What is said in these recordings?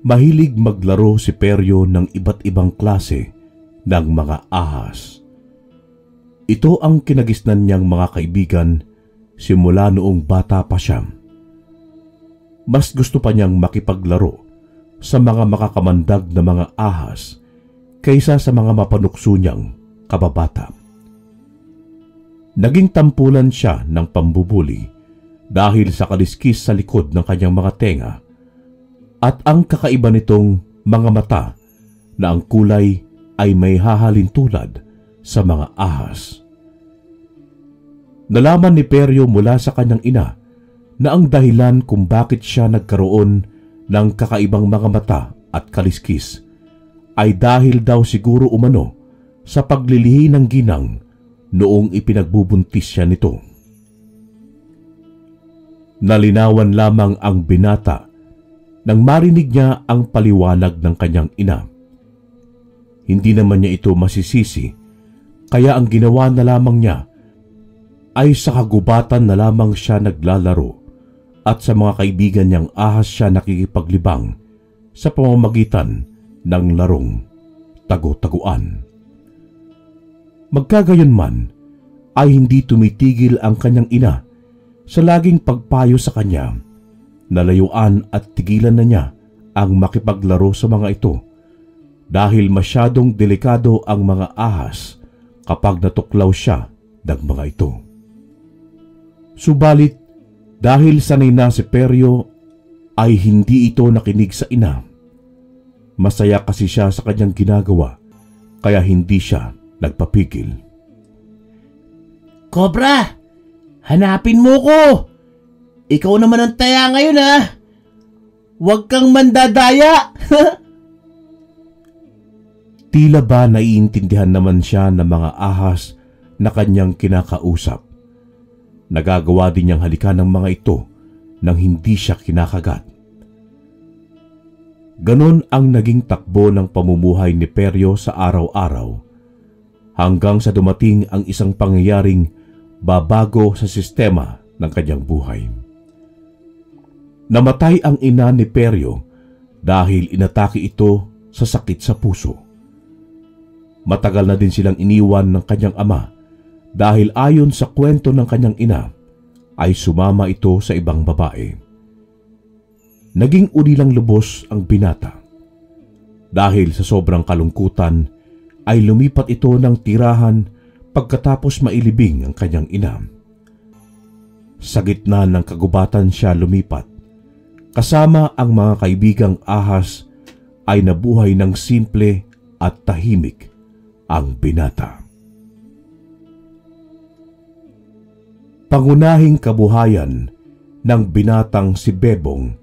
Mahilig maglaro si Peryo ng iba't ibang klase ng mga ahas. Ito ang kinagisnan niyang mga kaibigan simula noong bata pa siya. Mas gusto pa niyang makipaglaro sa mga makakamandag na mga ahas kaysa sa mga mapanukso niyang kababata. Naging tampulan siya ng pambubuli dahil sa kaliskis sa likod ng kanyang mga tenga at ang kakaiba nitong mga mata na ang kulay ay may hahalin tulad sa mga ahas. Nalaman ni Peryo mula sa kanyang ina na ang dahilan kung bakit siya nagkaroon ng kakaibang mga mata at kaliskis ay dahil daw siguro umano sa paglilihi ng ginang noong ipinagbubuntis siya nito. Nalinawan lamang ang binata nang marinig niya ang paliwanag ng kanyang ina. Hindi naman niya ito masisisi, kaya ang ginawa na lamang niya ay sa kagubatan na lamang siya naglalaro at sa mga kaibigan niyang ahas siya nakikipaglibang sa pamamagitan ng larong tago-taguan. Magkagayunman ay hindi tumitigil ang kanyang ina sa laging pagpayo sa kanya. Nalayuan at tigilan na niya ang makipaglaro sa mga ito dahil masyadong delikado ang mga ahas kapag natuklaw siya ng mga ito. Subalit dahil sanay na si Peryo ay hindi ito nakinig sa ina. Masaya kasi siya sa kanyang ginagawa kaya hindi siya nagpapigil. Cobra! Hanapin mo ko! Ikaw naman ang taya ngayon ha! Huwag kang mandadaya! Tila ba naiintindihan naman siya ng mga ahas na kanyang kinakausap. Nagagawa din niyang halikan ng mga ito nang hindi siya kinakagat. Ganon ang naging takbo ng pamumuhay ni Peryo sa araw-araw hanggang sa dumating ang isang pangyayaring babago sa sistema ng kanyang buhay. Namatay ang ina ni Peryo dahil inatake ito sa sakit sa puso. Matagal na din silang iniwan ng kanyang ama dahil ayon sa kwento ng kanyang ina ay sumama ito sa ibang babae. Naging ulilang lubos ang binata. Dahil sa sobrang kalungkutan ay lumipat ito ng tirahan pagkatapos mailibing ang kanyang ina. Sa gitna ng kagubatan siya lumipat. Kasama ang mga kaibigang ahas ay nabuhay ng simple at tahimik ang binata. Pangunahing kabuhayan ng binatang si Bebong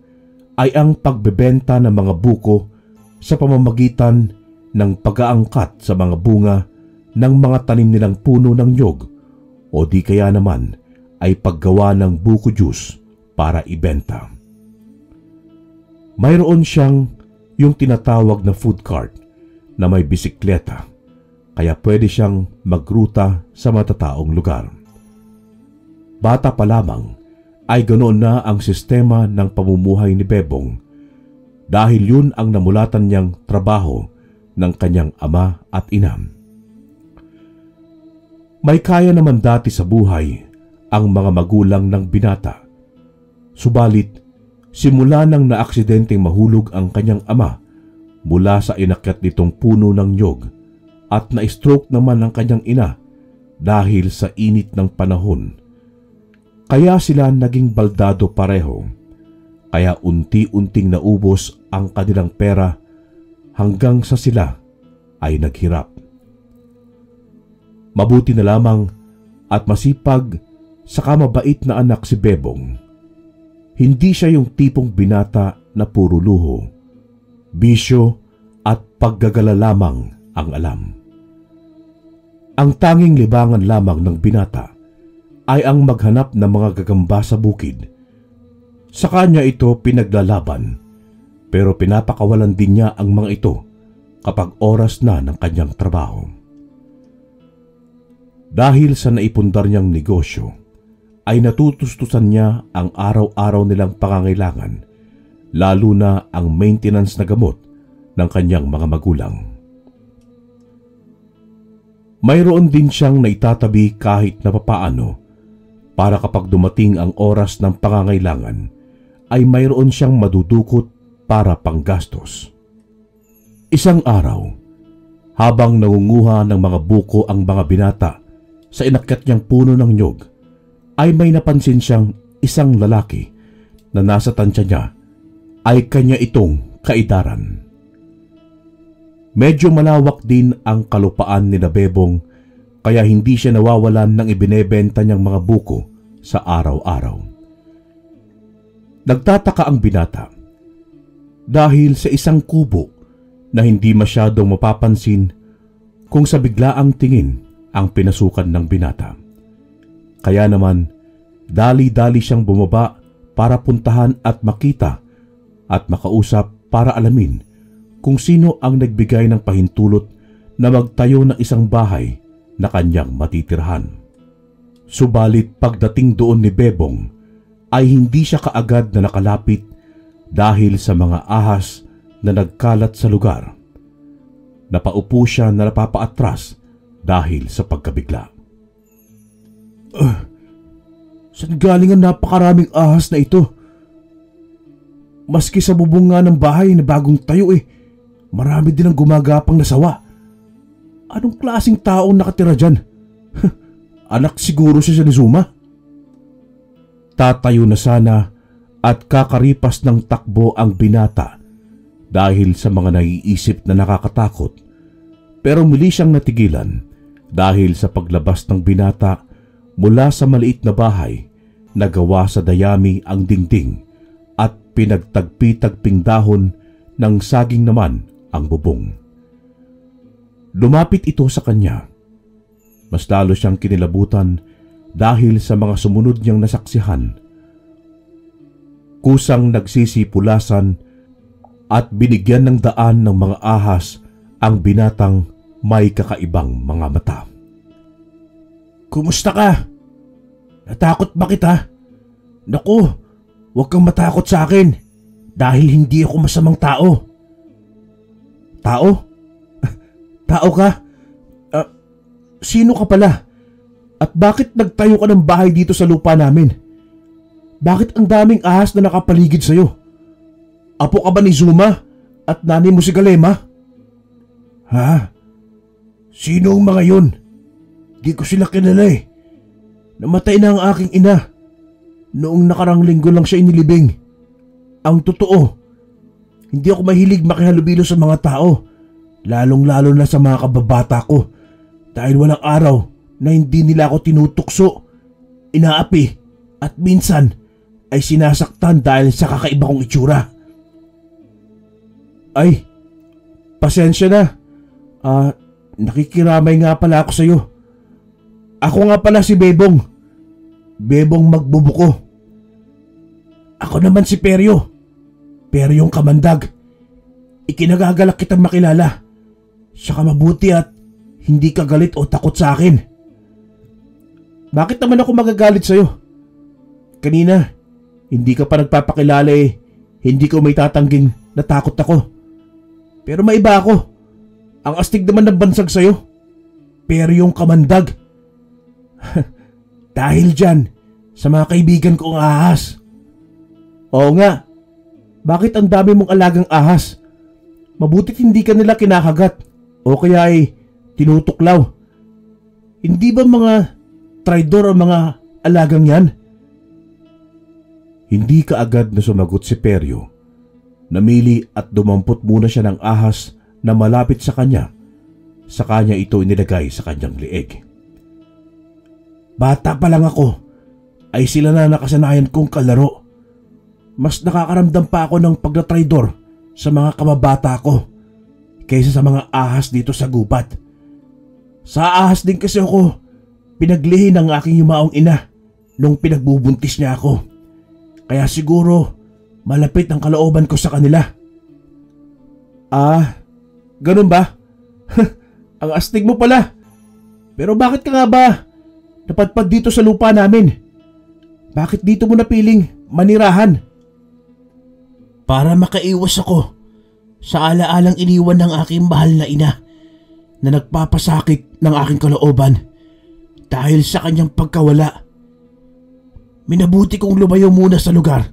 ay ang pagbebenta ng mga buko sa pamamagitan ng pag-aangkat sa mga bunga ng mga tanim nilang puno ng nyog o di kaya naman ay paggawa ng buko juice para ibenta. Mayroon siyang yung tinatawag na food cart na may bisikleta, kaya pwede siyang magruta sa matataong lugar. Bata pa lamang ay ganoon na ang sistema ng pamumuhay ni Bebong dahil yun ang namulatan niyang trabaho ng kanyang ama at ina. May kaya naman dati sa buhay ang mga magulang ng binata, subalit simula nang naaksidenteng mahulog ang kanyang ama mula sa inakyat nitong puno ng nyog at na-stroke naman ang kanyang ina dahil sa init ng panahon. Kaya sila naging baldado pareho, kaya unti-unting naubos ang kanilang pera hanggang sa sila ay naghirap. Mabuti na lamang at masipag saka mabait na anak si Bebong. Hindi siya yung tipong binata na puro luho, bisyo at paggagala lamang ang alam. Ang tanging libangan lamang ng binata ay ang maghanap ng mga gagamba sa bukid. Sa kanya ito pinaglalaban, pero pinapakawalan din niya ang mga ito kapag oras na ng kanyang trabaho. Dahil sa naipundar niyang negosyo, ay natutustusan niya ang araw-araw nilang pangangailangan lalo na ang maintenance na gamot ng kanyang mga magulang. Mayroon din siyang naitatabi kahit na papaano para kapag dumating ang oras ng pangangailangan ay mayroon siyang madudukot para panggastos. Isang araw, habang nangunguha ng mga buko ang mga binata sa inakyat niyang puno ng nyog, ay may napansin siyang isang lalaki na nasa tansya niya ay kanya itong kaedaran. Medyo malawak din ang kalupaan ni Bebong kaya hindi siya nawawalan ng ibinebenta niyang mga buko sa araw-araw. Nagtataka ang binata dahil sa isang kubo na hindi masyadong mapapansin kung sa biglaang tingin ang pinasukan ng binata. Kaya naman, dali-dali siyang bumaba para puntahan at makita at makausap para alamin kung sino ang nagbigay ng pahintulot na magtayo ng isang bahay na kanyang matitirhan. Subalit pagdating doon ni Bebong ay hindi siya kaagad na nakalapit dahil sa mga ahas na nagkalat sa lugar. Napaupo siya na napapaatras dahil sa pagkabigla. Saan galing ang napakaraming ahas na ito? Maski sa bubong nga ng bahay na bagong tayo marami din ang gumagapang na sawa. Anong klaseng taong nakatira dyan? Anak siguro siya ni Zuma? Tatayo na sana at kakaripas ng takbo ang binata dahil sa mga naiisip na nakakatakot. Pero muli siyang natigilan dahil sa paglabas ng binata mula sa maliit na bahay na gawa sa dayami ang dingding at pinagtagpi-tagping dahon ng saging naman ang bubong. Lumapit ito sa kanya. Mas lalo siyang kinilabutan dahil sa mga sumunod niyang nasaksihan. Kusang nagsisipulasan at binigyan ng daan ng mga ahas ang binatang may kakaibang mga mata. Kumusta ka? Natakot ba kita? Naku, huwag kang matakot sa akin dahil hindi ako masamang tao. Tao? Tao ka? Sino ka pala? At bakit nagtayo ka ng bahay dito sa lupa namin? Bakit ang daming ahas na nakapaligid sa'yo? Apo ka ba ni Zuma at nanay mo si Galema? Ha? Sino ang mga yun? Di ko sila kilala Namatay na ang aking ina. Noong nakarang linggo lang siya inilibing. Ang totoo, hindi ako mahilig makihalubilo sa mga tao, lalong-lalo na sa mga kababata ko, dahil walang araw na hindi nila ako tinutukso, inaapi, at minsan ay sinasaktan dahil sa kakaiba kong itsura. Ay, pasensya na. Nakikiramay nga pala ako sa'yo. Ako nga pala si Bebong. Bebong magbubuko. Ako naman si Peryo. Peryong kamandag. Ikinagagalak kitang makilala. Saka mabuti at hindi ka galit o takot sa akin. Bakit naman ako magagalit sa'yo? Kanina, hindi ka pa nagpapakilala hindi ko may tatangging natakot ako. Pero maiba ako. Ang astig naman ng bansag sa'yo. Peryong kamandag. Dahil dyan, sa mga kaibigan kong ahas. Oo nga, bakit ang dami mong alagang ahas? Mabutit hindi ka nila kinakagat o kaya tinutuklaw. Hindi ba mga traidor ang mga alagang yan? Hindi kaagad na sumagot si Peryo. Namili at dumampot muna siya ng ahas na malapit sa kanya. Sa kanya ito inilagay sa kanyang lieg. Bata pa lang ako, ay sila na nakasanayan kong kalaro. Mas nakakaramdam pa ako ng pagdatraidor sa mga kababata ko kaysa sa mga ahas dito sa gubat. Sa ahas din kasi ako pinaglihi ng aking yumaong ina nung pinagbubuntis niya ako. Kaya siguro malapit ang kalooban ko sa kanila. Ganun ba? Ang astig mo pala. Pero bakit ka nga ba napadpad dito sa lupa namin? Bakit dito mo napiling manirahan? para makaiwas ako sa alaalang iniwan ng aking mahal na ina na nagpapasakit ng aking kalooban dahil sa kanyang pagkawala. Minabuti kong lumayo muna sa lugar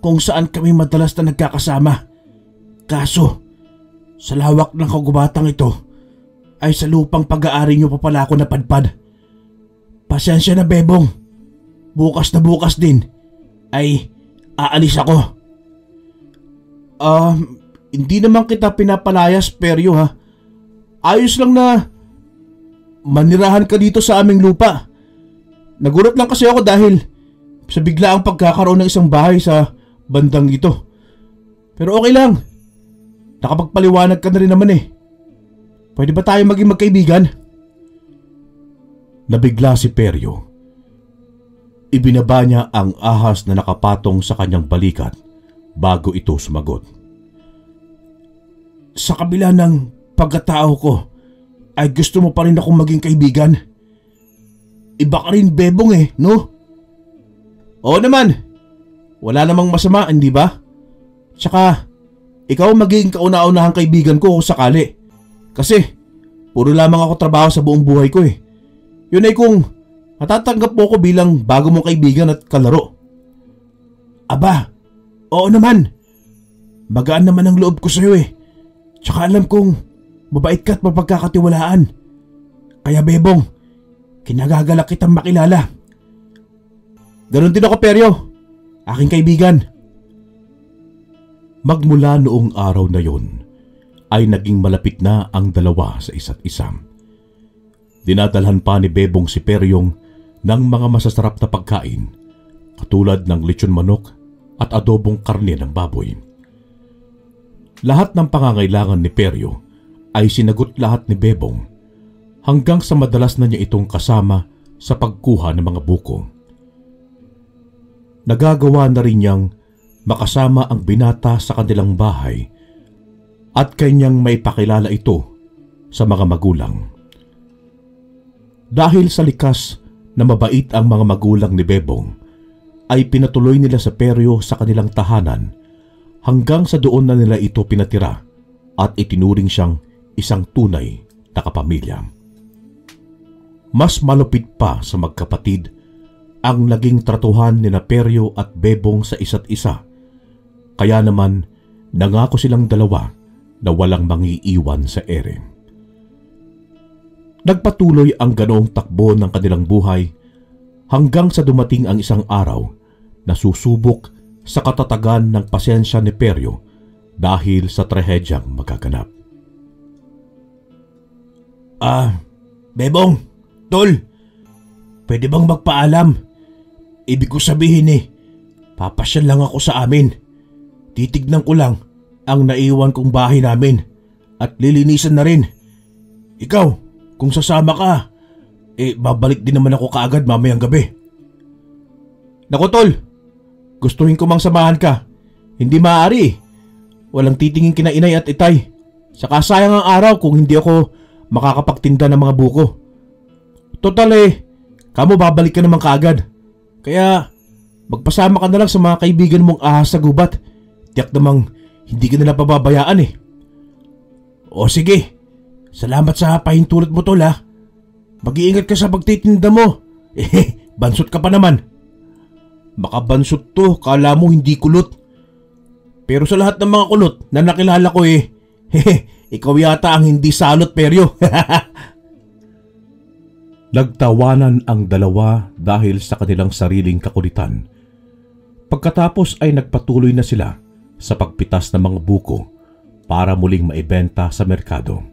kung saan kami madalas na nagkakasama. Kaso, sa lawak ng kagubatang ito ay sa lupang pag-aari niyo pa pala ako napadpad. Pasensya na, Bebong. Bukas na bukas din ay aalis ako. Hindi naman kita pinapalayas, Peryo, ha. Ayos lang na manirahan ka dito sa aming lupa. Nagulat lang kasi ako dahil sa biglaang pagkakaroon ng isang bahay sa bandang ito. Pero okay lang. Nakapagpaliwanag ka na rin naman eh. Pwede ba tayo maging magkaibigan? Nabigla si Peryo. Ibinaba niya ang ahas na nakapatong sa kanyang balikat bago ito sumagot. Sa kabila ng pagkatao ko, ay gusto mo pa rin akong maging kaibigan. Iba ka rin, Bebong eh, no? Oo naman. Wala namang masama, hindi ba? Tsaka, ikaw magiging kauna-unahang kaibigan ko kung sakali. Kasi, puro lamang ako trabaho sa buong buhay ko eh. Yun ay kung matatanggap mo ko bilang bago mong kaibigan at kalaro. Aba, oo naman. Magaan naman ang loob ko sa'yo eh. Tsaka alam kong mabait ka at mapagkakatiwalaan. Kaya Bebong, kinagagalak kitang makilala. Ganon din ako, Peryo. Aking kaibigan. Magmula noong araw na yon, ay naging malapit na ang dalawa sa isa't isa. Dinadalhan pa ni Bebong si Peryong ng mga masasarap na pagkain, katulad ng lechon manok at adobong karne ng baboy. Lahat ng pangangailangan ni Peryo ay sinagot lahat ni Bebong, hanggang sa madalas na niya itong kasama sa pagkuha ng mga buko. Nagagawa na rin niyang makasama ang binata sa kanilang bahay at kanyang maipakilala ito sa mga magulang. Dahil sa likas na mabait ang mga magulang ni Bebong, ay pinatuloy nila sa Peryo sa kanilang tahanan hanggang sa doon na nila ito pinatira at itinuring siyang isang tunay na kapamilya. Mas malupit pa sa magkapatid ang naging tratuhan ni Peryo at Bebong sa isa't isa, kaya naman nangako silang dalawa na walang mangiiwan sa ere. Nagpatuloy ang ganoong takbo ng kanilang buhay hanggang sa dumating ang isang araw na susubok sa katatagan ng pasensya ni Peryo dahil sa trahedyang magaganap. Bebong, Tol, pwede bang magpaalam? Ibig ko sabihin papasyal lang ako sa amin. Titignan ko lang ang naiwan kong bahay namin at lilinisan na rin. Ikaw, kung sasama ka, babalik din naman ako kaagad mamayang gabi. Naku Tol, gustuhin ko mang samahan ka. Hindi maaari. Walang titingin kina inay at itay. Saka sayang ang araw kung hindi ako makakapagtinda ng mga buko. Total kamo babalik ka naman kaagad. Kaya magpasama ka na lang sa mga kaibigan mong ahas sa gubat. Tiyak namang hindi ka nila pababayaan O sige, salamat sa pahintulot mo Tol ha. Mag-iingat ka sa pagtitinda mo. Bansot ka pa naman. Makabansot to, kala mo hindi kulot. Pero sa lahat ng mga kulot na nakilala ko ikaw yata ang hindi salot, Peryo. Nagtawanan ang dalawa dahil sa kanilang sariling kakulitan. Pagkatapos ay nagpatuloy na sila sa pagpitas ng mga buko para muling maibenta sa merkado.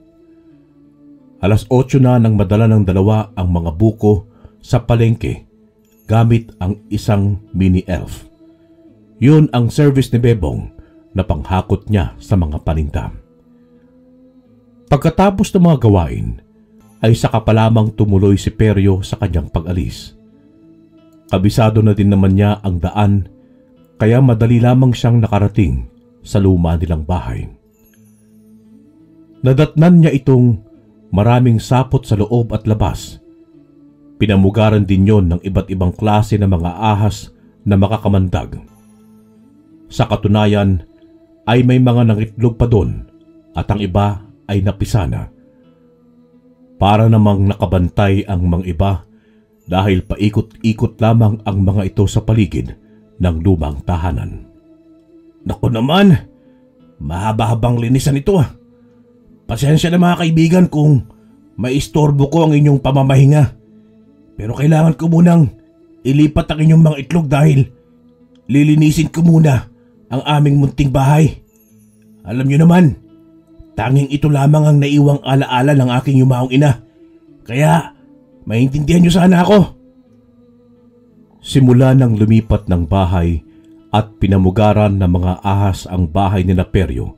8:00 na nang madala ng dalawa ang mga buko sa palengke gamit ang isang mini elf. Yun ang service ni Bebong na panghakot niya sa mga paninda. Pagkatapos ng mga gawain, ay saka pa lamang tumuloy si Peryo sa kanyang pag-alis. Kabisado na din naman niya ang daan, kaya madali lamang siyang nakarating sa luma nilang bahay. Nadatnan niya itong maraming sapot sa loob at labas. Pinamugaran din yon ng iba't ibang klase ng mga ahas na makakamandag. Sa katunayan ay may mga nangitlog pa doon at ang iba ay napisana. Para namang nakabantay ang mga iba dahil paikot-ikot lamang ang mga ito sa paligid ng lumang tahanan. Naku naman, mahaba-habang linisan ito ah. Pasensya na mga kaibigan kung maistorbo ko ang inyong pamamahinga. Pero kailangan ko munang ilipat ang inyong mga itlog dahil lilinisin ko muna ang aming munting bahay. Alam niyo naman, tanging ito lamang ang naiwang alaala ng aking yumaong ina. Kaya maintindihan niyo sana ako. Simula nang lumipat ng bahay at pinamugaran ng mga ahas ang bahay ni Peryo,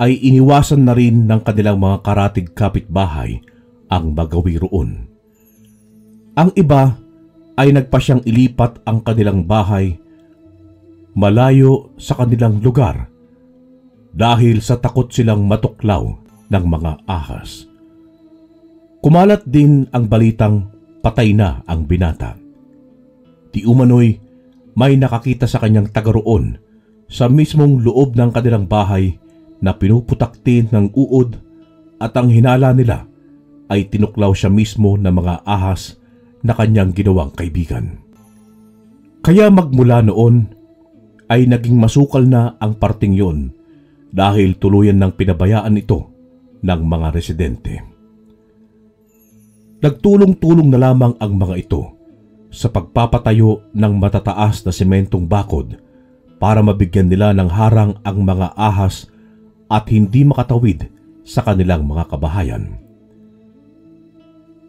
ay iniwasan na rin ng kanilang mga karatig kapitbahay ang magawi roon. Ang iba ay nagpasyang ilipat ang kanilang bahay malayo sa kanilang lugar dahil sa takot silang matuklaw ng mga ahas. Kumalat din ang balitang patay na ang binata. Di umano'y may nakakita sa kanyang taga roon sa mismong loob ng kanilang bahay na pinuputaktin ng uod at ang hinala nila ay tinuklaw siya mismo ng mga ahas na kanyang ginawang kaibigan. Kaya magmula noon ay naging masukal na ang parting yon dahil tuluyan ng pinabayaan ito ng mga residente. Nagtulong-tulong na lamang ang mga ito sa pagpapatayo ng matataas na sementong bakod para mabigyan nila ng harang ang mga ahas at hindi makatawid sa kanilang mga kabahayan.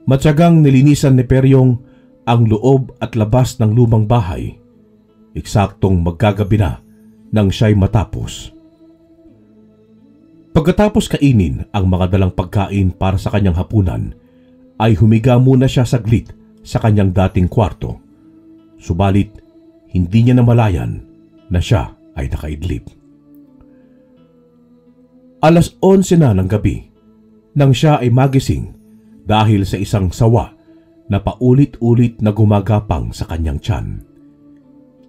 Matyagang nilinisan ni Peryong ang loob at labas ng lumang bahay, eksaktong magkagabi na nang siya'y matapos. Pagkatapos kainin ang mga dalang pagkain para sa kanyang hapunan, ay humiga muna siya saglit sa kanyang dating kwarto. Subalit, hindi niya namalayan na siya ay nakaidlip. 11:00 na ng gabi nang siya ay magising dahil sa isang sawa na paulit-ulit na gumagapang sa kanyang tiyan.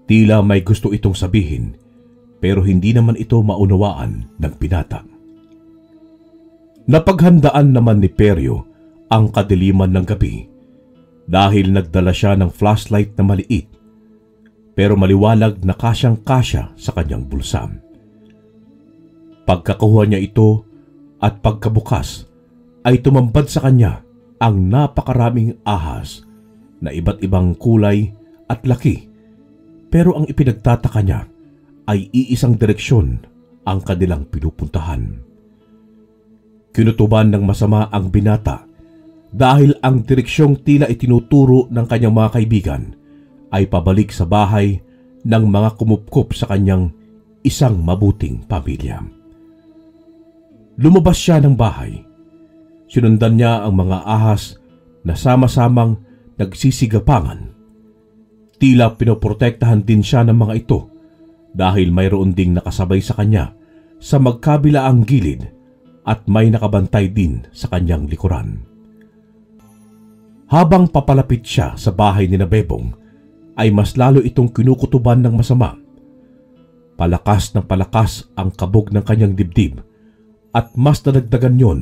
Tila may gusto itong sabihin pero hindi naman ito maunawaan ng binata. Napaghandaan naman ni Peryo ang kadiliman ng gabi dahil nagdala siya ng flashlight na maliit pero maliwanag na kasyang-kasya sa kanyang bulsa. Pagkakuha niya ito at pagkabukas ay tumambad sa kanya ang napakaraming ahas na iba't ibang kulay at laki, pero ang ipinagtataka niya ay iisang direksyon ang kanilang pinupuntahan. Kinutuban ng masama ang binata dahil ang direksyong tila itinuturo ng kanyang mga kaibigan ay pabalik sa bahay ng mga kumupkup sa kanyang isang mabuting pamilya. Lumabas siya ng bahay. Sinundan niya ang mga ahas na sama-samang nagsisigapangan. Tila pinoprotektahan din siya ng mga ito dahil mayroon ding nakasabay sa kanya sa magkabilaang gilid at may nakabantay din sa kanyang likuran. Habang papalapit siya sa bahay ni Bebong, ay mas lalo itong kinukutuban ng masama. Palakas ng palakas ang kabog ng kanyang dibdib at mas nadagdagan yon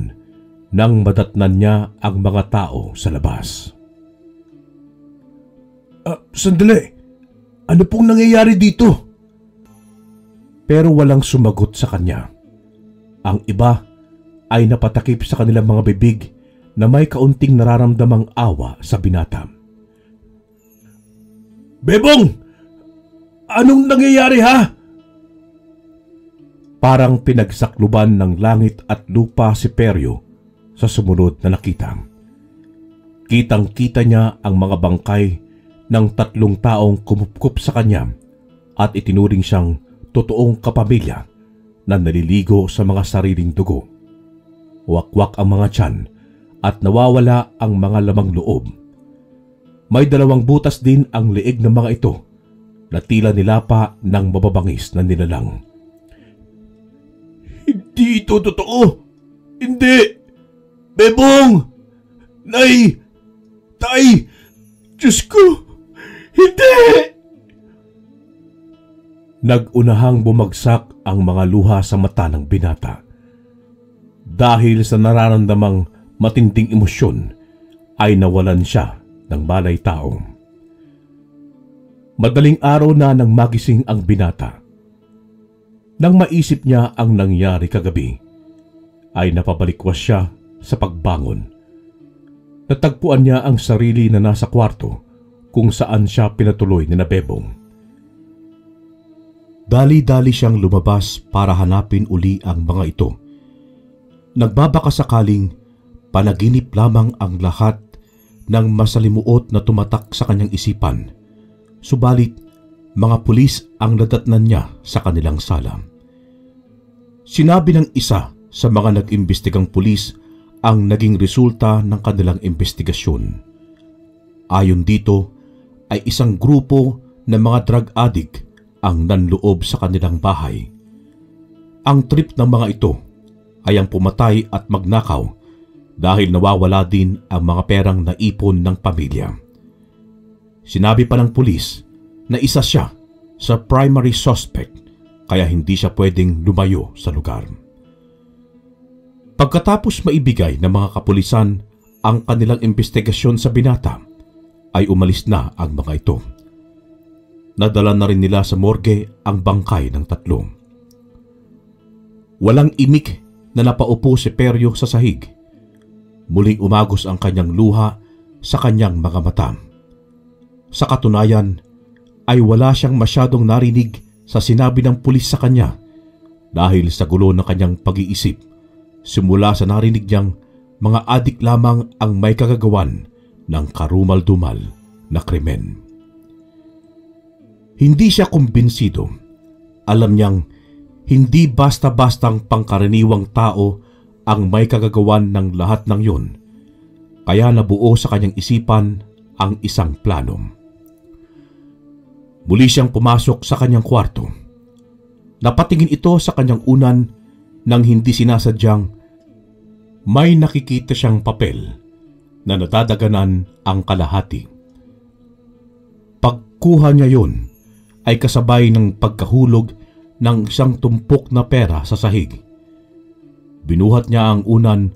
nang madatnan niya ang mga tao sa labas. Sandali! Ano pong nangyayari dito? Pero walang sumagot sa kanya. Ang iba ay napatakip sa kanilang mga bibig na may kaunting nararamdamang awa sa binata. Bebong! Anong nangyayari ha? Parang pinagsakluban ng langit at lupa si Peryo sa sumunod na nakita. Kitang-kita niya ang mga bangkay ng 3 taong kumupkup sa kanya at itinuring siyang totoong kapamilya na naliligo sa mga sariling dugo. Wakwak ang mga tiyan at nawawala ang mga lamang loob. May 2 butas din ang leeg ng mga ito na tila nilapa ng mababangis na nilalang. Hindi ito totoo! Hindi! Bebong! Nay! Tay! Diyos ko! Hindi! Nag-unahang bumagsak ang mga luha sa mata ng binata. Dahil sa nararamdamang matinding emosyon ay nawalan siya ng malay tao. Madaling araw na nang magising ang binata. Nang maisip niya ang nangyari kagabi, ay napabalikwas siya sa pagbangon. Natagpuan niya ang sarili na nasa kwarto kung saan siya pinatuloy ni Bebong. Dali-dali siyang lumabas para hanapin uli ang mga ito. Nagbabakasakaling panaginip lamang ang lahat ng masalimuot na tumatak sa kanyang isipan. Subalit, mga pulis ang nadatnan niya sa kanilang sala. Sinabi ng isa sa mga nag-imbestigang pulis ang naging resulta ng kanilang investigasyon. Ayon dito ay isang grupo ng mga drug addict ang nanloob sa kanilang bahay. Ang trip ng mga ito ay ang pumatay at magnakaw dahil nawawala din ang mga perang naipon ng pamilya. Sinabi pa ng pulis na isa siya sa primary suspect kaya hindi siya pwedeng lumayo sa lugar. Pagkatapos maibigay ng mga kapulisan ang kanilang investigasyon sa binata, ay umalis na ang mga ito. Nadala na rin nila sa morgue ang bangkay ng tatlo. Walang imik na napaupo si Peryo sa sahig. Muling umagos ang kanyang luha sa kanyang mga mata. Sa katunayan ay wala siyang masyadong narinig sa sinabi ng pulis sa kanya dahil sa gulo ng kanyang pag-iisip simula sa narinig niyang mga adik lamang ang may kagagawan ng karumal-dumal na krimen. Hindi siya kumbinsido. Alam niyang hindi basta-bastang pangkaraniwang tao ang may kagagawan ng lahat ng yun, kaya nabuo sa kanyang isipan ang isang plano. Muli siyang pumasok sa kanyang kwarto. Napatingin ito sa kanyang unan nang hindi sinasadyang may nakikita siyang papel na nadadaganan ang kalahati. Pagkuha niya yun ay kasabay ng pagkahulog ng isang tumpok na pera sa sahig. Binuhat niya ang unan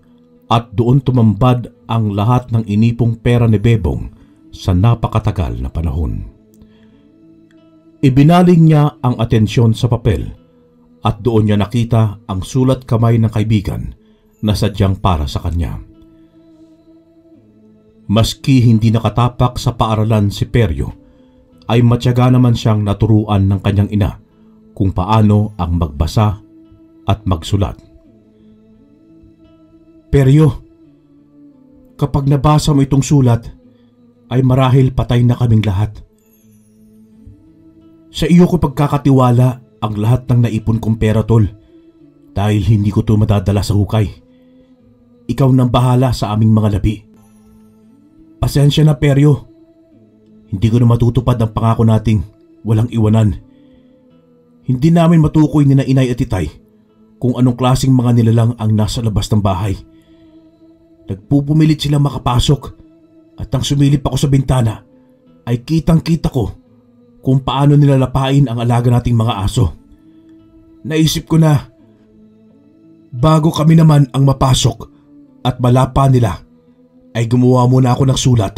at doon tumambad ang lahat ng inipong pera ni Bebong sa napakatagal na panahon. Ibinaling niya ang atensyon sa papel at doon niya nakita ang sulat kamay ng kaibigan na sadyang para sa kanya. Maski hindi nakatapak sa paaralan si Peryo, ay matyaga naman siyang naturuan ng kanyang ina kung paano ang magbasa at magsulat. Peryo, kapag nabasa mo itong sulat, ay marahil patay na kaming lahat. Sa iyo ko pagkakatiwala ang lahat ng naipon kong pera, tol, dahil hindi ko ito madadala sa hukay. Ikaw nang bahala sa aming mga labi. Pasensya na, Peryo. Hindi ko na matutupad ang pangako nating walang iwanan. Hindi namin matukoy ni na inay at itay kung anong klaseng mga nilalang ang nasa labas ng bahay. Nagpupumilit silang makapasok at ang sumilip ako sa bintana ay kitang-kita ko kung paano nilalapain ang alaga nating mga aso. Naisip ko na bago kami naman ang mapasok at malapa nila ay gumawa muna ako ng sulat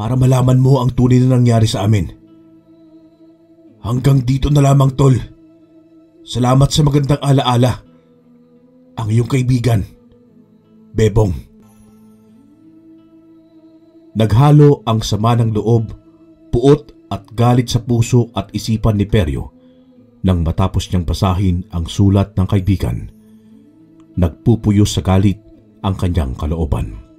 para malaman mo ang tunay na nangyari sa amin. Hanggang dito na lamang, tol. Salamat sa magandang alaala. Ang iyong kaibigan, Bebong. Naghalo ang sama ng loob, puot at galit sa puso at isipan ni Peryo nang matapos niyang basahin ang sulat ng kaibigan. Nagpupuyos sa galit ang kanyang kalooban.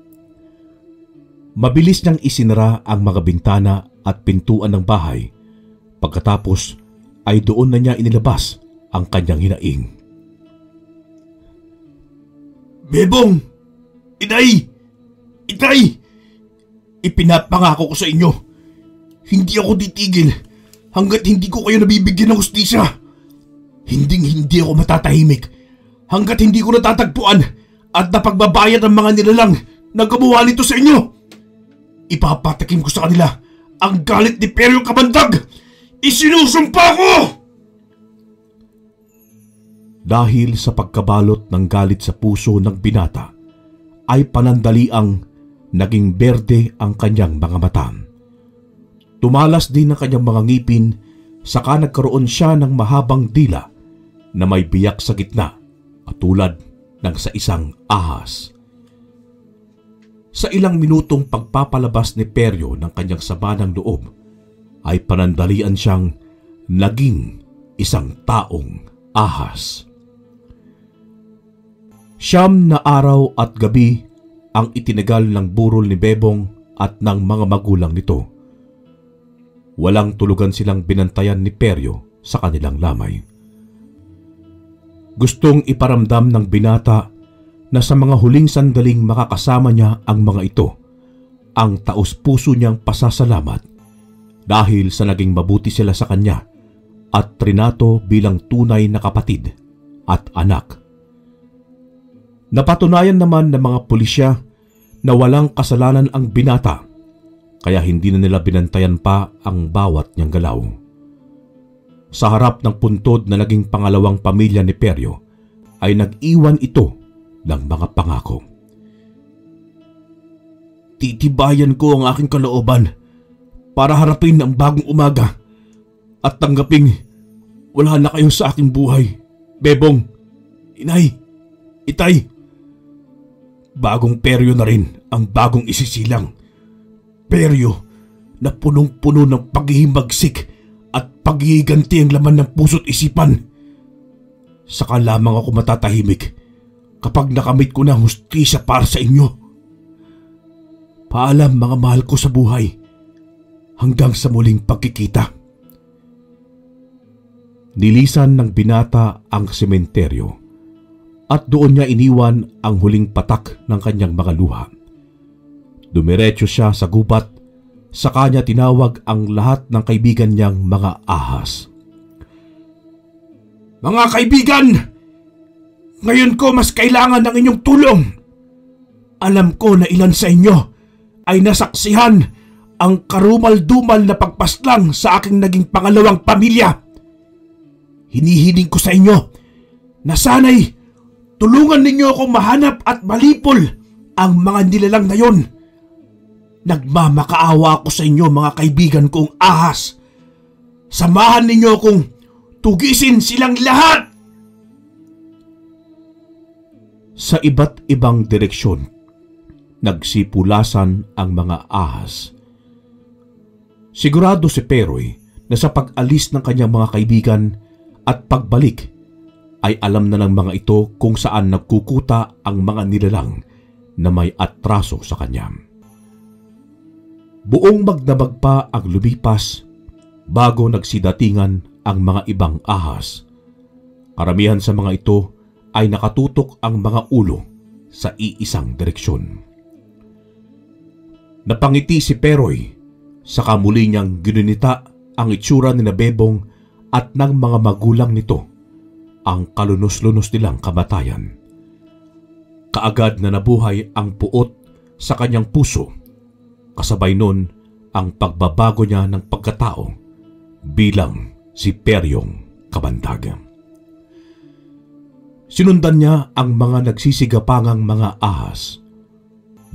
Mabilis niyang isinara ang mga bintana at pintuan ng bahay. Pagkatapos ay doon na niya inilabas ang kanyang hinaing. Bebong! Inay! Itay! Ipinapangako ko sa inyo. Hindi ako titigil hanggat hindi ko kayo nabibigyan ng hustisya. Hindi ako matatahimik hanggat hindi ko natatagpuan at napagbabayad ang mga nilalang na gumawa nito sa inyo. Ipapatakim ko sa kanila ang galit ni Peryo Kamandag! Isinusumpa ko! dahil sa pagkabalot ng galit sa puso ng binata ay panandaliang naging berde ang kanyang mga mata. Tumalas din ang kanyang mga ngipin, saka nagkaroon siya ng mahabang dila na may biyak sa gitna at tulad ng sa isang ahas. Sa ilang minutong pagpapalabas ni Peryo ng kanyang sama ng loob, ay panandalian siyang naging isang taong ahas. 9 na araw at gabi ang itinagal ng burol ni Bebong at ng mga magulang nito. Walang tulugan silang binantayan ni Peryo sa kanilang lamay. Gustong iparamdam ng binata na sa mga huling sandaling makakasama niya ang mga ito, ang taos-puso niyang pasasalamat dahil sa naging mabuti sila sa kanya at trinato bilang tunay na kapatid at anak. Napatunayan naman ng mga pulisya na walang kasalanan ang binata, kaya hindi na nila binantayan pa ang bawat niyang galaw. Sa harap ng puntod na naging pangalawang pamilya ni Peryo, ay nag-iwan ito ng mga pangako. Titibayan ko ang aking kalooban para harapin ang bagong umaga at tanggaping wala na kayo sa aking buhay. Bebong, inay, itay. Bagong Peryo na rin ang bagong isisilang. Peryo na punong-puno ng paghihimagsik at paghihiganti ang laman ng puso't isipan. Saka lamang ako matatahimik kapag nakamit ko na hustisya para sa inyo. Paalam mga mahal ko sa buhay, hanggang sa muling pagkikita. Nilisan ng binata ang sementeryo at doon niya iniwan ang huling patak ng kanyang mga luha. Dumiretso siya sa gubat, saka niya tinawag ang lahat ng kaibigan niyang mga ahas. Mga kaibigan! Ngayon ko mas kailangan ng inyong tulong. Alam ko na ilan sa inyo ay nasaksihan ang karumal-dumal na pagpaslang sa aking naging pangalawang pamilya. Hinihiling ko sa inyo na sana'y tulungan ninyo akong mahanap at malipol ang mga nilalang na yon. Nagmamakaawa ako sa inyo mga kaibigan kong ahas. Samahan ninyo akong tugisin silang lahat! Sa iba't ibang direksyon, nagsipulasan ang mga ahas. Sigurado si Peroy na sa pag-alis ng kanyang mga kaibigan at pagbalik ay alam na ng mga ito kung saan nagkukuta ang mga nilalang na may atraso sa kanya. Buong magdamag pa ang lumipas bago nagsidatingan ang mga ibang ahas. Karamihan sa mga ito ay nakatutok ang mga ulo sa iisang direksyon. Napangiti si Peroy, saka muli niyang ginunita ang itsura ni Bebong at ng mga magulang nito, ang kalunos-lunos nilang kamatayan. Kaagad na nabuhay ang puot sa kanyang puso, kasabay nun ang pagbabago niya ng pagkatao bilang si Peryong Kabandag. Sinundan niya ang mga nagsisigapangang mga ahas.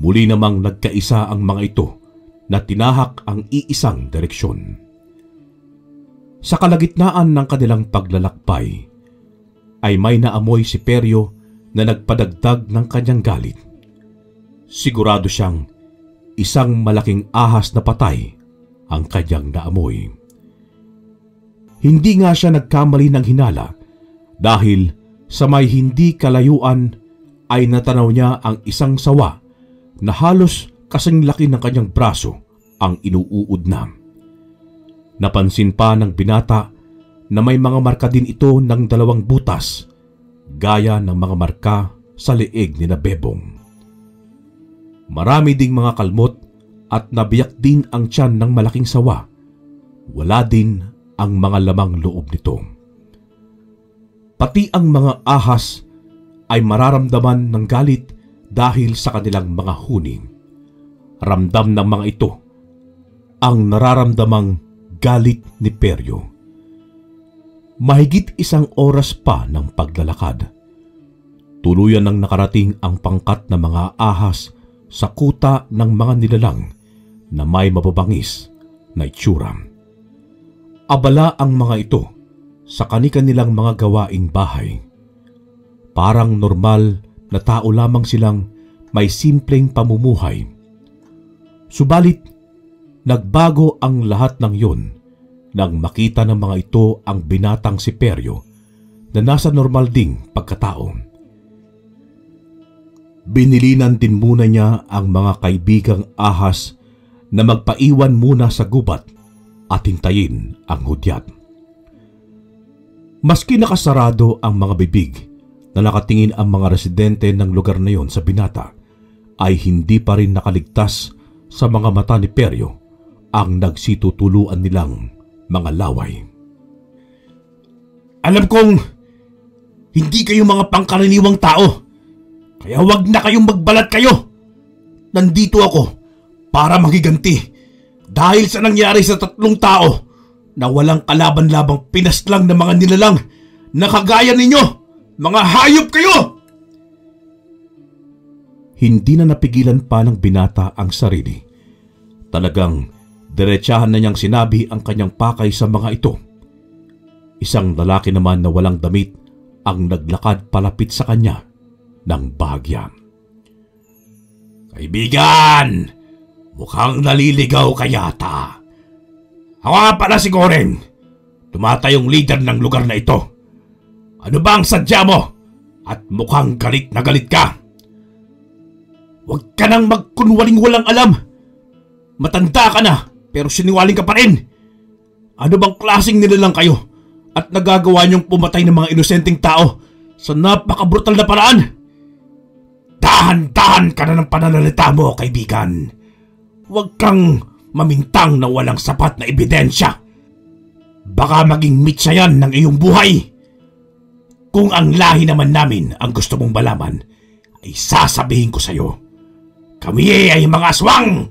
Muli namang nagkaisa ang mga ito na tinahak ang iisang direksyon. Sa kalagitnaan ng kanilang paglalakbay, ay may naamoy si Peryo na nagpadagdag ng kanyang galit. Sigurado siyang isang malaking ahas na patay ang kanyang naamoy. Hindi nga siya nagkamali ng hinala dahil sa may hindi kalayuan ay natanaw niya ang isang sawa na halos kasing laki ng kanyang braso ang inuuod na. Napansin pa ng binata na may mga marka din ito ng 2 butas, gaya ng mga marka sa leeg ni Bebong. Marami ding mga kalmot at nabiyak din ang tiyan ng malaking sawa. Wala din ang mga lamang loob nito. Pati ang mga ahas ay mararamdaman ng galit dahil sa kanilang mga huni. Ramdam ng mga ito ang nararamdamang galit ni Peryo. Mahigit 1 oras pa ng paglalakad. Tuluyan nang nakarating ang pangkat na mga ahas sa kuta ng mga nilalang na may mababangis na itsura. Abala ang mga ito sa kani-kanilang mga gawaing bahay. Parang normal na tao lamang silang may simpleng pamumuhay. Subalit, nagbago ang lahat ng yun nang makita ng mga ito ang binatang si Peryo na nasa normal ding pagkatao. Binilinan din muna niya ang mga kaibigang ahas na magpaiwan muna sa gubat at hintayin ang hudyat. Maski nakasarado ang mga bibig na nakatingin ang mga residente ng lugar na yon sa binata, ay hindi pa rin nakaligtas sa mga mata ni Peryo ang nagsitutuluan nilang mga laway. Alam kong hindi kayo mga pangkaraniwang tao, kaya wag na kayong magbalat kayo. Nandito ako para magiganti dahil sa nangyari sa 3 tao na walang kalaban-labang pinaslang ng mga nilalang na kagaya ninyo. Mga hayop kayo! Hindi na napigilan pa ng binata ang sarili. Talagang diretsahan na niyang sinabi ang kanyang pakay sa mga ito. Isang lalaki naman na walang damit ang naglakad palapit sa kanya ng bahagya. Kaibigan, mukhang naliligaw ka yata. Ako nga pala si Goreng, tumatayong leader ng lugar na ito. Ano ba ang sadya mo? At mukhang galit na galit ka. Huwag ka nang magkunwaling walang alam. Matanda ka na, pero siniwaling ka pa rin. Ano bang klaseng nilalang kayo at nagagawa niyong pumatay ng mga inosenteng tao sa napakabrutal na paraan? Dahan-dahan ka na ng pananalita mo, kaibigan. Huwag kang mamintang na walang sapat na ebidensya. Baka maging mitsa yan ng iyong buhay. Kung ang lahi naman namin ang gusto mong malaman, ay sasabihin ko sa'yo. Kami ay mga aswang.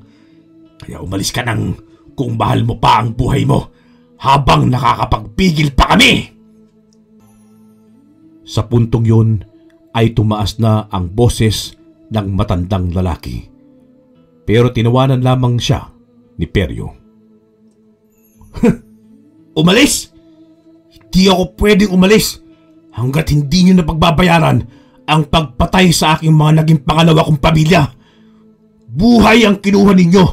Kaya umalis ka nang kung mahal mo pa ang buhay mo habang nakakapagpigil pa kami. Sa puntong yun ay tumaas na ang boses ng matandang lalaki. Pero tinawanan lamang siya ni Peryo. Umalis? Hindi ako pwedeng umalis hanggat hindi niyo napagbabayaran ang pagpatay sa aking mga naging pangalawa kong pamilya. Buhay ang kinuha ninyo,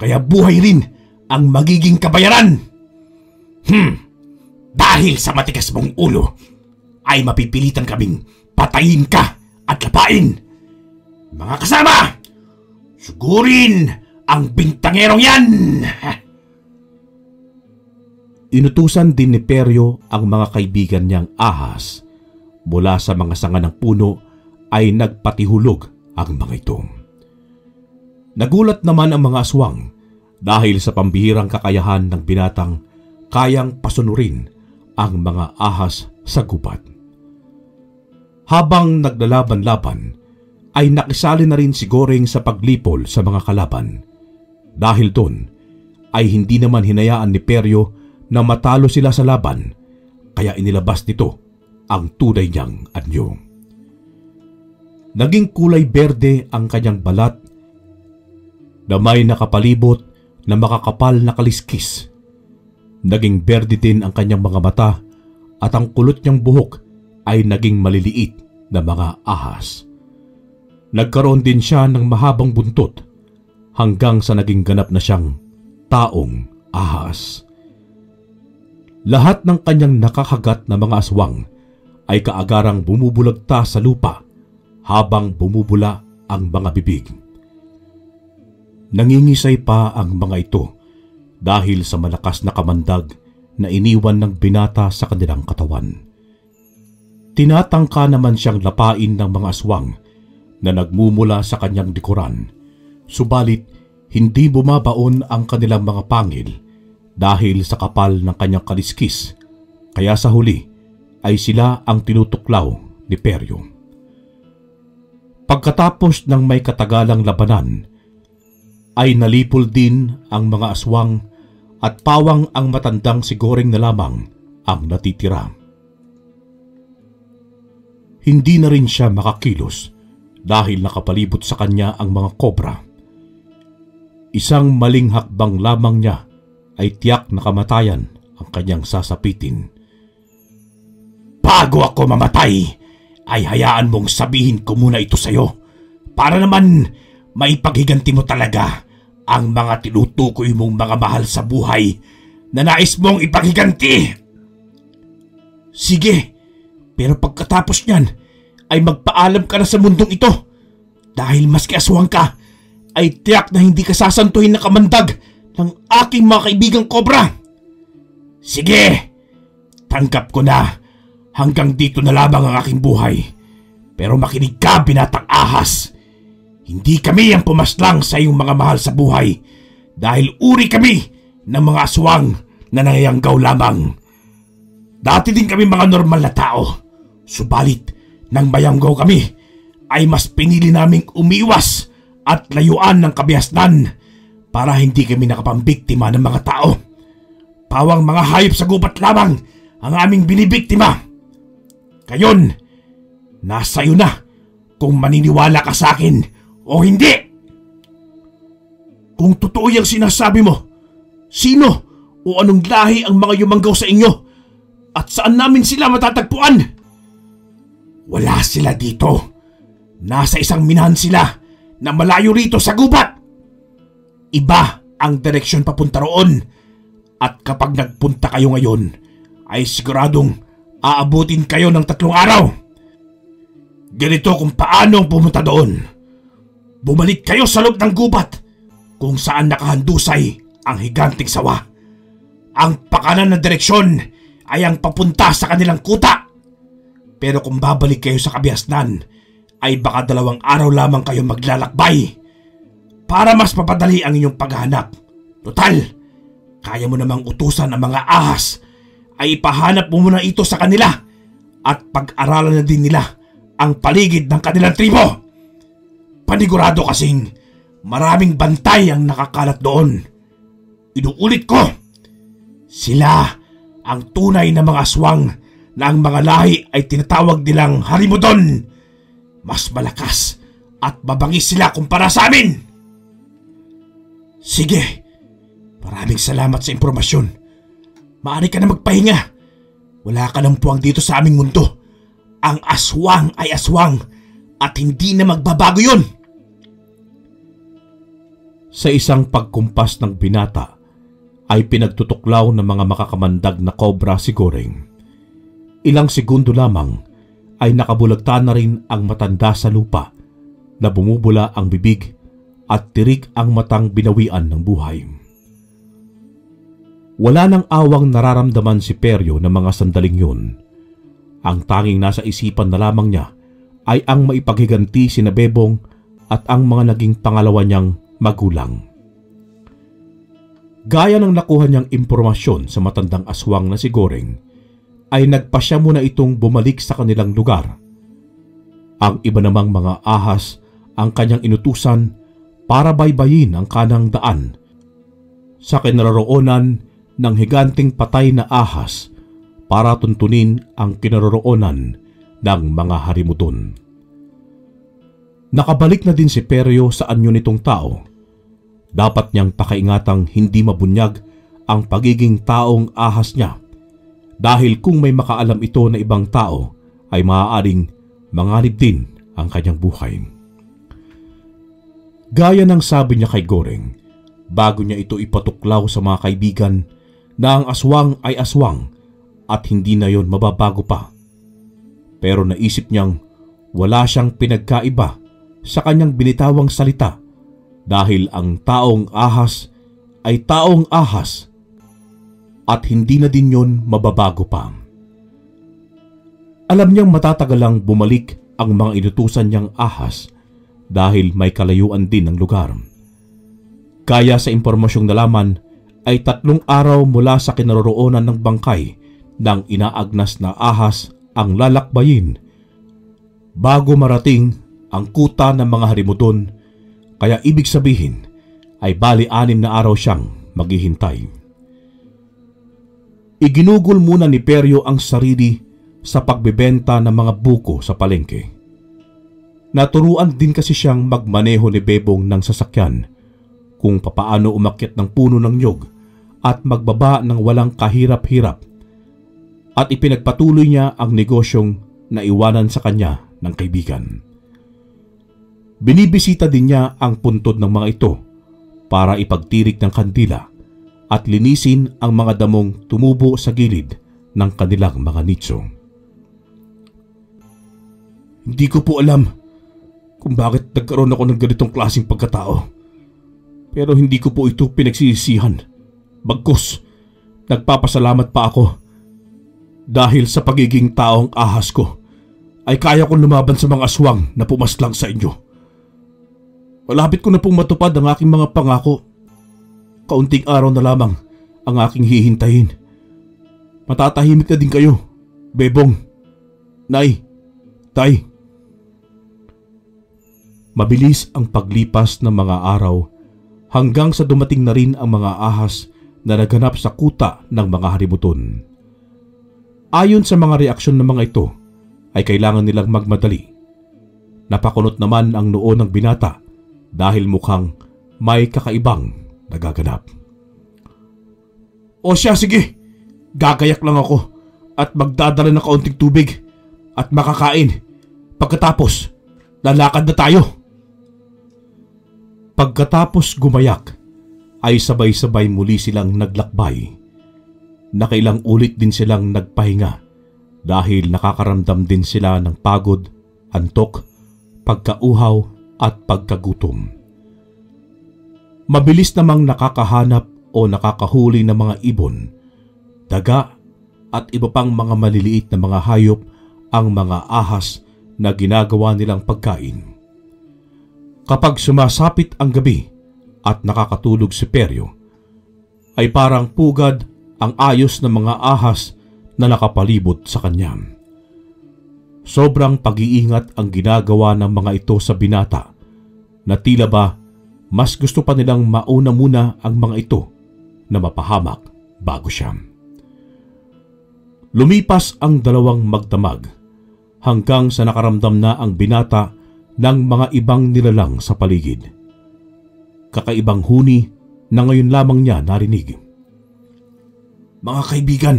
kaya buhay rin ang magiging kabayaran. Dahil sa matigas mong ulo, ay mapipilitan kaming patayin ka at lapain. Mga kasama, sugurin ang bintangerong yan! Inutusan din ni Peryo ang mga kaibigan niyang ahas. Mula sa mga sanga ng puno ay nagpatihulog ang mga ito. Nagulat naman ang mga aswang dahil sa pambihirang kakayahan ng binatang kayang pasunurin ang mga ahas sa gubat. Habang naglalaban-laban, ay nakisali na rin si Goreng sa paglipol sa mga kalaban. Dahil doon, ay hindi naman hinayaan ni Peryo na matalo sila sa laban, kaya inilabas nito ang tunay niyang anyo. Naging kulay berde ang kanyang balat na may nakapalibot na makakapal na kaliskis. Naging berde din ang kanyang mga mata at ang kulot niyang buhok ay naging maliliit na mga ahas. Nagkaroon din siya ng mahabang buntot hanggang sa naging ganap na siyang taong ahas. Lahat ng kanyang nakakagat na mga aswang ay kaagarang bumubulagta sa lupa habang bumubula ang mga bibig. Nangingisay pa ang mga ito dahil sa malakas na kamandag na iniwan ng binata sa kanilang katawan. Tinatangka naman siyang lapain ng mga aswang na nagmumula sa kanyang likuran, subalit hindi bumabaon ang kanilang mga pangil dahil sa kapal ng kanyang kaliskis, kaya sa huli ay sila ang tinutuklaw ni Peryo. Pagkatapos ng may katagalang labanan, ay nalipol din ang mga aswang at pawang ang matandang si Goreng na lamang ang natitira. Hindi na rin siya makakilos dahil nakapalibot sa kanya ang mga kobra. Isang maling hakbang lamang niya ay tiyak na kamatayan ang kanyang sasapitin. Bago ako mamatay, ay hayaan mong sabihin ko muna ito sa'yo para naman maipaghiganti mo talaga ang mga tinutukoy mong mga mahal sa buhay na nais mong ipaghiganti. Sige, pero pagkatapos niyan ay magpaalam ka na sa mundong ito dahil maski aswang ka ay tiyak na hindi ka sasantuhin na kamandag ng aking mga kaibigang kobra. Sige, tanggap ko na hanggang dito na lamang ang aking buhay. Pero makinig ka, binatang ahas. Hindi kami ang pumaslang sa iyong mga mahal sa buhay dahil uri kami ng mga aswang na nangayanggaw lamang. Dati din kami mga normal na tao. Subalit, nang mayanggaw kami, ay mas pinili naming umiwas at layuan ng kabihasnan para hindi kami nakapambiktima ng mga tao. Pawang mga hayop sa gubat lamang ang aming binibiktima. Ngayon, nasa iyo na kung maniniwala ka sa akin o hindi. Kung totoo yung sinasabi mo, sino o anong lahi ang mga yumanggaw sa inyo at saan namin sila matatagpuan? Wala sila dito. Nasa isang minahan sila na malayo rito sa gubat. Iba ang direksyon papunta roon at kapag nagpunta kayo ngayon ay siguradong aabutin kayo ng 3 araw. Ganito kung paano pumunta doon. Bumalik kayo sa loob ng gubat kung saan nakahandusay ang higanting sawa. Ang pakanan na direksyon ay ang papunta sa kanilang kuta. Pero kung babalik kayo sa kabihasnan, ay baka 2 araw lamang kayo maglalakbay para mas mapadali ang inyong paghahanap. Total, kaya mo namang utusan ang mga ahas ay ipahanap mo muna ito sa kanila at pag-aralan na din nila ang paligid ng kanilang tribo. Panigurado kasing maraming bantay ang nakakalat doon. Inuulit ko, sila ang tunay na mga aswang na ang mga lahi ay tinatawag nilang harimodon. Mas malakas at mabangis sila kumpara sa amin. Sige, maraming salamat sa impormasyon. Maaari ka na magpahinga. Wala ka ng puwang dito sa aming mundo. Ang aswang ay aswang at hindi na magbabago yun. Sa isang pagkumpas ng binata ay pinagtutuklaw ng mga makakamandag na kobra si Goreng. Ilang segundo lamang ay nakabulagta na rin ang matanda sa lupa na bumubula ang bibig at tirik ang matang binawian ng buhay. Wala nang awang nararamdaman si Peryo ng mga sandaling yun. Ang tanging nasa isipan na lamang niya ay ang maipaghiganti sina Bebong at ang mga naging pangalawa niyang magulang. Gaya ng nakuha niyang impormasyon sa matandang aswang na si Goreng, ay nagpasya muna itong bumalik sa kanilang lugar. Ang iba namang mga ahas ang kanyang inutusan para baybayin ang kanang daan sa kinaroroonan ng higanting patay na ahas para tuntunin ang kinaroroonan ng mga harimudon. Nakabalik na din si Peryo sa anyo nitong tao. Dapat niyang pakaingatang hindi mabunyag ang pagiging taong ahas niya dahil kung may makaalam ito na ibang tao ay maaaring manganib din ang kanyang buhay. Gaya ng sabi niya kay Goreng bago niya ito ipatuklaw sa mga kaibigan na ang aswang ay aswang at hindi na yon mababago pa. Pero naisip niyang wala siyang pinagkaiba sa kanyang binitawang salita dahil ang taong ahas ay taong ahas at hindi na din yon mababago pa. Alam niyang matatagalang bumalik ang mga inutusan niyang ahas dahil may kalayuan din ang lugar. Kaya sa impormasyong nalaman ay 3 araw mula sa kinaroroonan ng bangkay ng inaagnas na ahas ang lalakbayin bago marating ang kuta ng mga harimudon, kaya ibig sabihin ay bali 6 na araw siyang maghihintay. Iginugol muna ni Peryo ang sarili sa pagbebenta ng mga buko sa palengke. Naturuan din kasi siyang magmaneho ni Bebong ng sasakyan, kung papaano umakyat ng puno ng nyog at magbaba ng walang kahirap-hirap, at ipinagpatuloy niya ang negosyong naiwanan sa kanya ng kaibigan. Binibisita din niya ang puntod ng mga ito para ipagtirik ng kandila at linisin ang mga damong tumubo sa gilid ng kanilang mga nitso. Hindi ko po alam kung bakit nagkaroon ako ng ganitong klaseng pagkatao, pero hindi ko po ito pinagsisisihan. Bagkus, nagpapasalamat pa ako dahil sa pagiging taong ahas ko ay kaya kong lumaban sa mga aswang na pumaslang sa inyo. Malapit ko na pong matupad ang aking mga pangako. Kaunting araw na lamang ang aking hihintayin. Matatahimik na din kayo, Bebong, Nay, Tay. Mabilis ang paglipas ng mga araw hanggang sa dumating na rin ang mga ahas na naganap sa kuta ng mga harimuton. Ayon sa mga reaksyon ng mga ito, ay kailangan nilang magmadali. Napakunot naman ang noo ng binata dahil mukhang may kakaibang nagaganap. O siya, sige, gagayak lang ako at magdadala ng kaunting tubig at makakain. Pagkatapos, lalakad na tayo. Pagkatapos gumayak, ay sabay-sabay muli silang naglakbay. Nakailang ulit din silang nagpahinga dahil nakakaramdam din sila ng pagod, antok, pagkauhaw at pagkagutom. Mabilis namang nakakahanap o nakakahuli ng mga ibon, daga at iba pang mga maliliit na mga hayop ang mga ahas na ginagawa nilang pagkain. Kapag sumasapit ang gabi at nakakatulog si Peryo, ay parang pugad ang ayos ng mga ahas na nakapalibot sa kanya. Sobrang pag-iingat ang ginagawa ng mga ito sa binata na tila ba mas gusto pa nilang mauna muna ang mga ito na mapahamak bago siya. Lumipas ang 2 magdamag hanggang sa nakaramdam na ang binata ng mga ibang nilalang sa paligid. Kakaibang huni na ngayon lamang niya narinig. Mga kaibigan,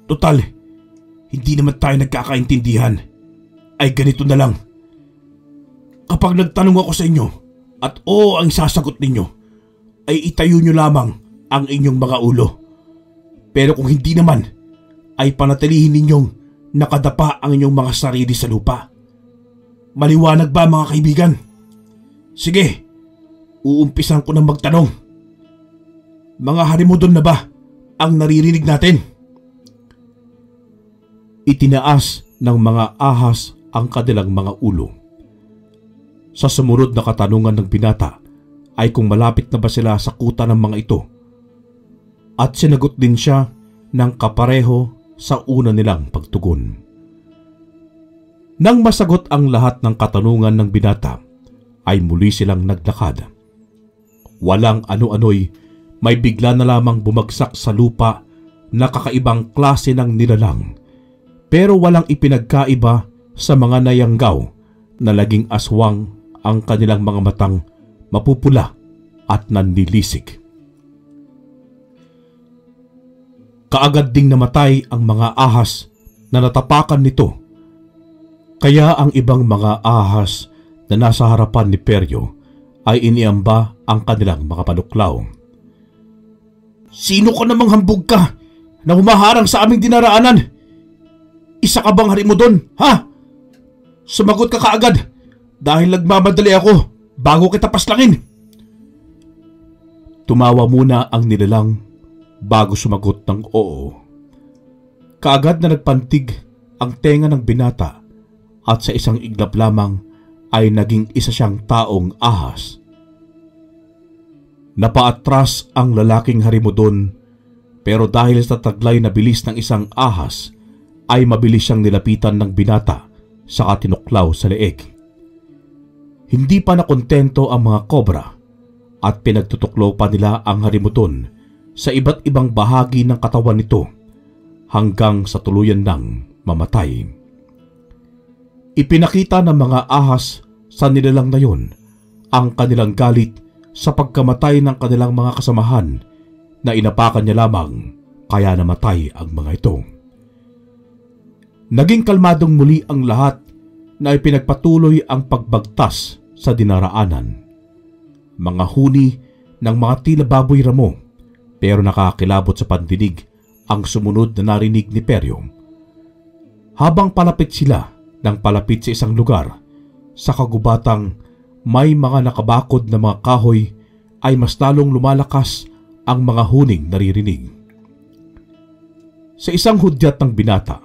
total, hindi naman tayo nagkakaintindihan. Ay ganito na lang. Kapag nagtanong ako sa inyo at oo ang sasagot ninyo, ay itayo nyo lamang ang inyong mga ulo. Pero kung hindi naman, ay panatilihin ninyong nakadapa ang inyong mga sarili sa lupa. Maliwanag ba mga kaibigan? Sige, uumpisan ko na magtanong. Mga harimudon na ba ang naririnig natin? Itinaas ng mga ahas ang kanilang mga ulo. Sa sumunod na katanungan ng binata ay kung malapit na ba sila sa kuta ng mga ito, at sinagot din siya ng kapareho sa una nilang pagtugon. Nang masagot ang lahat ng katanungan ng binata, ay muli silang naglakad. Walang ano-ano'y may bigla na lamang bumagsak sa lupa na kakaibang klase ng nilalang, pero walang ipinagkaiba sa mga nayanggaw na laging aswang ang kanilang mga matang mapupula at nanlilisik. Kaagad ding namatay ang mga ahas na natapakan nito, kaya ang ibang mga ahas na nasa harapan ni Peryo ay iniamba ang kanilang mga panuklaw. Sino ka namang hambog ka na humaharang sa aming dinaraanan? Isa ka bang harimudon, ha? Sumagot ka kaagad dahil nagmamadali ako bago kita paslangin. Tumawa muna ang nilalang bago sumagot ng oo. Kaagad na nagpantig ang tenga ng binata at sa isang iglap lamang ay naging isa siyang taong ahas. Napaatras ang lalaking harimudon, pero dahil sa taglay na bilis ng isang ahas ay mabilis siyang nilapitan ng binata sa tinuklaw sa leeg. Hindi pa nakontento ang mga kobra at pinagtutuklaw pa nila ang harimudon sa iba't ibang bahagi ng katawan nito hanggang sa tuluyan ng mamatay. Ipinakita ng mga ahas sa nilalang na yun ang kanilang galit sa pagkamatay ng kanilang mga kasamahan na inapakan niya lamang kaya namatay ang mga ito. Naging kalmadong muli ang lahat na ipinagpatuloy ang pagbagtas sa dinaraanan. Mga huni ng mga tila baboy ramo, pero nakakilabot sa pandinig ang sumunod na narinig ni Peryo. Habang palapit sila ng palapit sa isang lugar, sa kagubatang may mga nakabakod na mga kahoy, ay mas lalong lumalakas ang mga huning naririnig. Sa isang hudyat ng binata,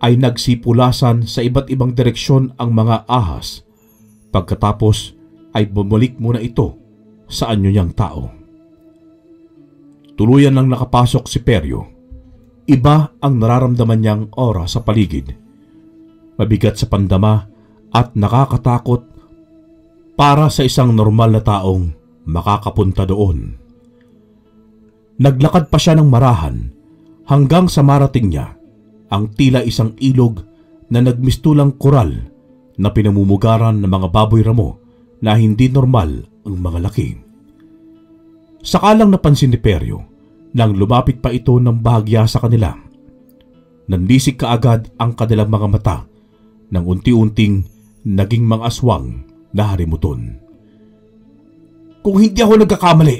ay nagsipulasan sa iba't ibang direksyon ang mga ahas. Pagkatapos ay bumalik muna ito sa anyo niyang tao. Tuluyan nang nakapasok si Peryo. Iba ang nararamdaman niyang aura sa paligid. Mabigat sa pandama at nakakatakot para sa isang normal na taong makakapunta doon. Naglakad pa siya ng marahan hanggang sa marating niya ang tila isang ilog na nagmistulang koral na pinamumugaran ng mga baboy ramo na hindi normal ang mga laki. Sakalang napansin ni Peryo nang lumapit pa ito ng bahagya sa kanila. Nandisik kaagad ang kanilang mga mata nang unti-unting naging mga aswang na harimuton. Kung hindi ako nagkakamali,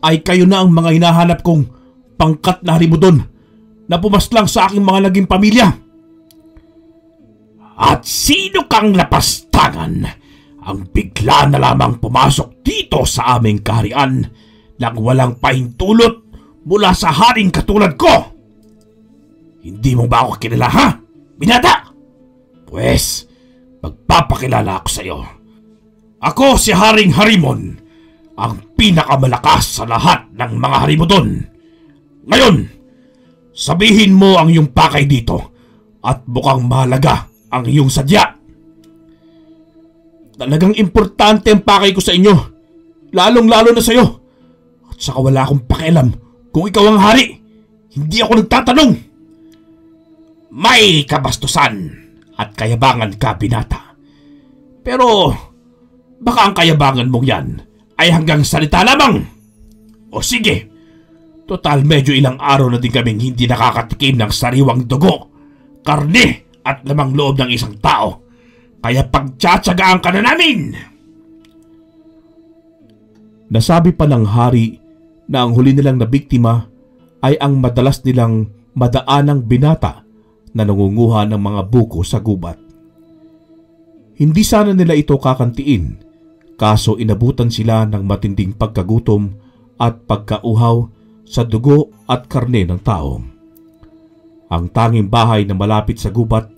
ay kayo na ang mga hinahanap kong pangkat na harimuton na pumaslang sa aking mga naging pamilya. At sino kang lapastangan ang bigla na lamang pumasok dito sa aming kaharian nang walang pahintulot mula sa haring katulad ko? Hindi mo ba ako kilala, ha, binata? Pwes, magpapakilala ako sa iyo. Ako si Haring Harimon, ang pinakamalakas sa lahat ng mga harimuton. Ngayon, sabihin mo ang iyong pakay dito at mukhang mahalaga ang iyong sadya. Talagang importante ang pakay ko sa inyo, lalong-lalo na sa iyo. At saka wala akong pakialam kung ikaw ang hari. Hindi ako nagtatanong. May kabastusan at kayabangan ka, binata. Pero baka ang kayabangan mong yan ay hanggang salita lamang. O sige, total medyo ilang araw na din kaming hindi nakakatikim ng sariwang dugo, karne at lamang loob ng isang tao. Kaya pagtsatsagaan ka na namin. Nasabi pa ng hari na ang huli nilang nabiktima ay ang madalas nilang madaanang binata na nangunguha ng mga buko sa gubat. Hindi sana nila ito kakantiin, kaso inabutan sila ng matinding pagkagutom at pagkauhaw sa dugo at karne ng tao. Ang tanging bahay na malapit sa gubat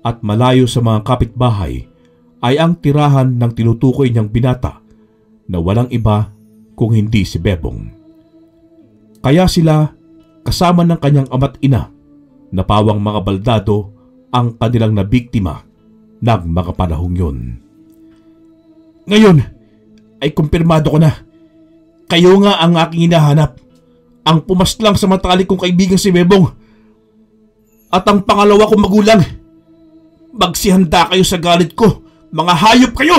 at malayo sa mga kapitbahay ay ang tirahan ng tinutukoy niyang binata na walang iba kung hindi si Bebong. Kaya sila, kasama ng kanyang ama't ina, na pawang mga baldado ang kanilang nabiktima ng mga panahong yun. Ngayon ay kumpirmado ko na. Kayo nga ang aking hinahanap, ang pumaslang sa matalik kong kaibigang si Bebong at ang pangalawa kong magulang. Magsihanda kayo sa galit ko, mga hayop kayo!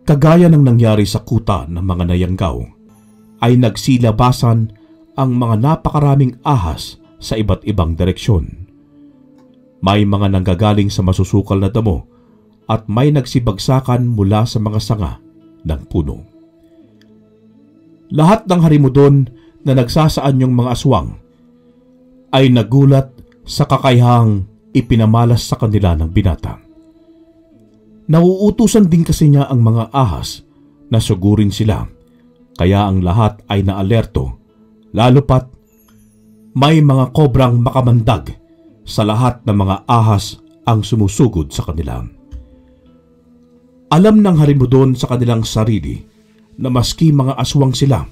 Kagaya ng nangyari sa kuta ng mga Nayanggaw, ay nagsilabasan ang mga napakaraming ahas sa iba't ibang direksyon. May mga nanggagaling sa masusukal na damo at may nagsibagsakan mula sa mga sanga ng puno. Lahat ng harimudon na nagsasaan yung mga aswang ay nagulat sa kakayahang ipinamalas sa kanila ng binata. Nauutusan din kasi niya ang mga ahas na sugurin sila, kaya ang lahat ay naalerto, lalo pat may mga kobrang makamandag sa lahat ng mga ahas ang sumusugod sa kanila. Alam ng harimudon sa kanilang sarili na maski mga aswang sila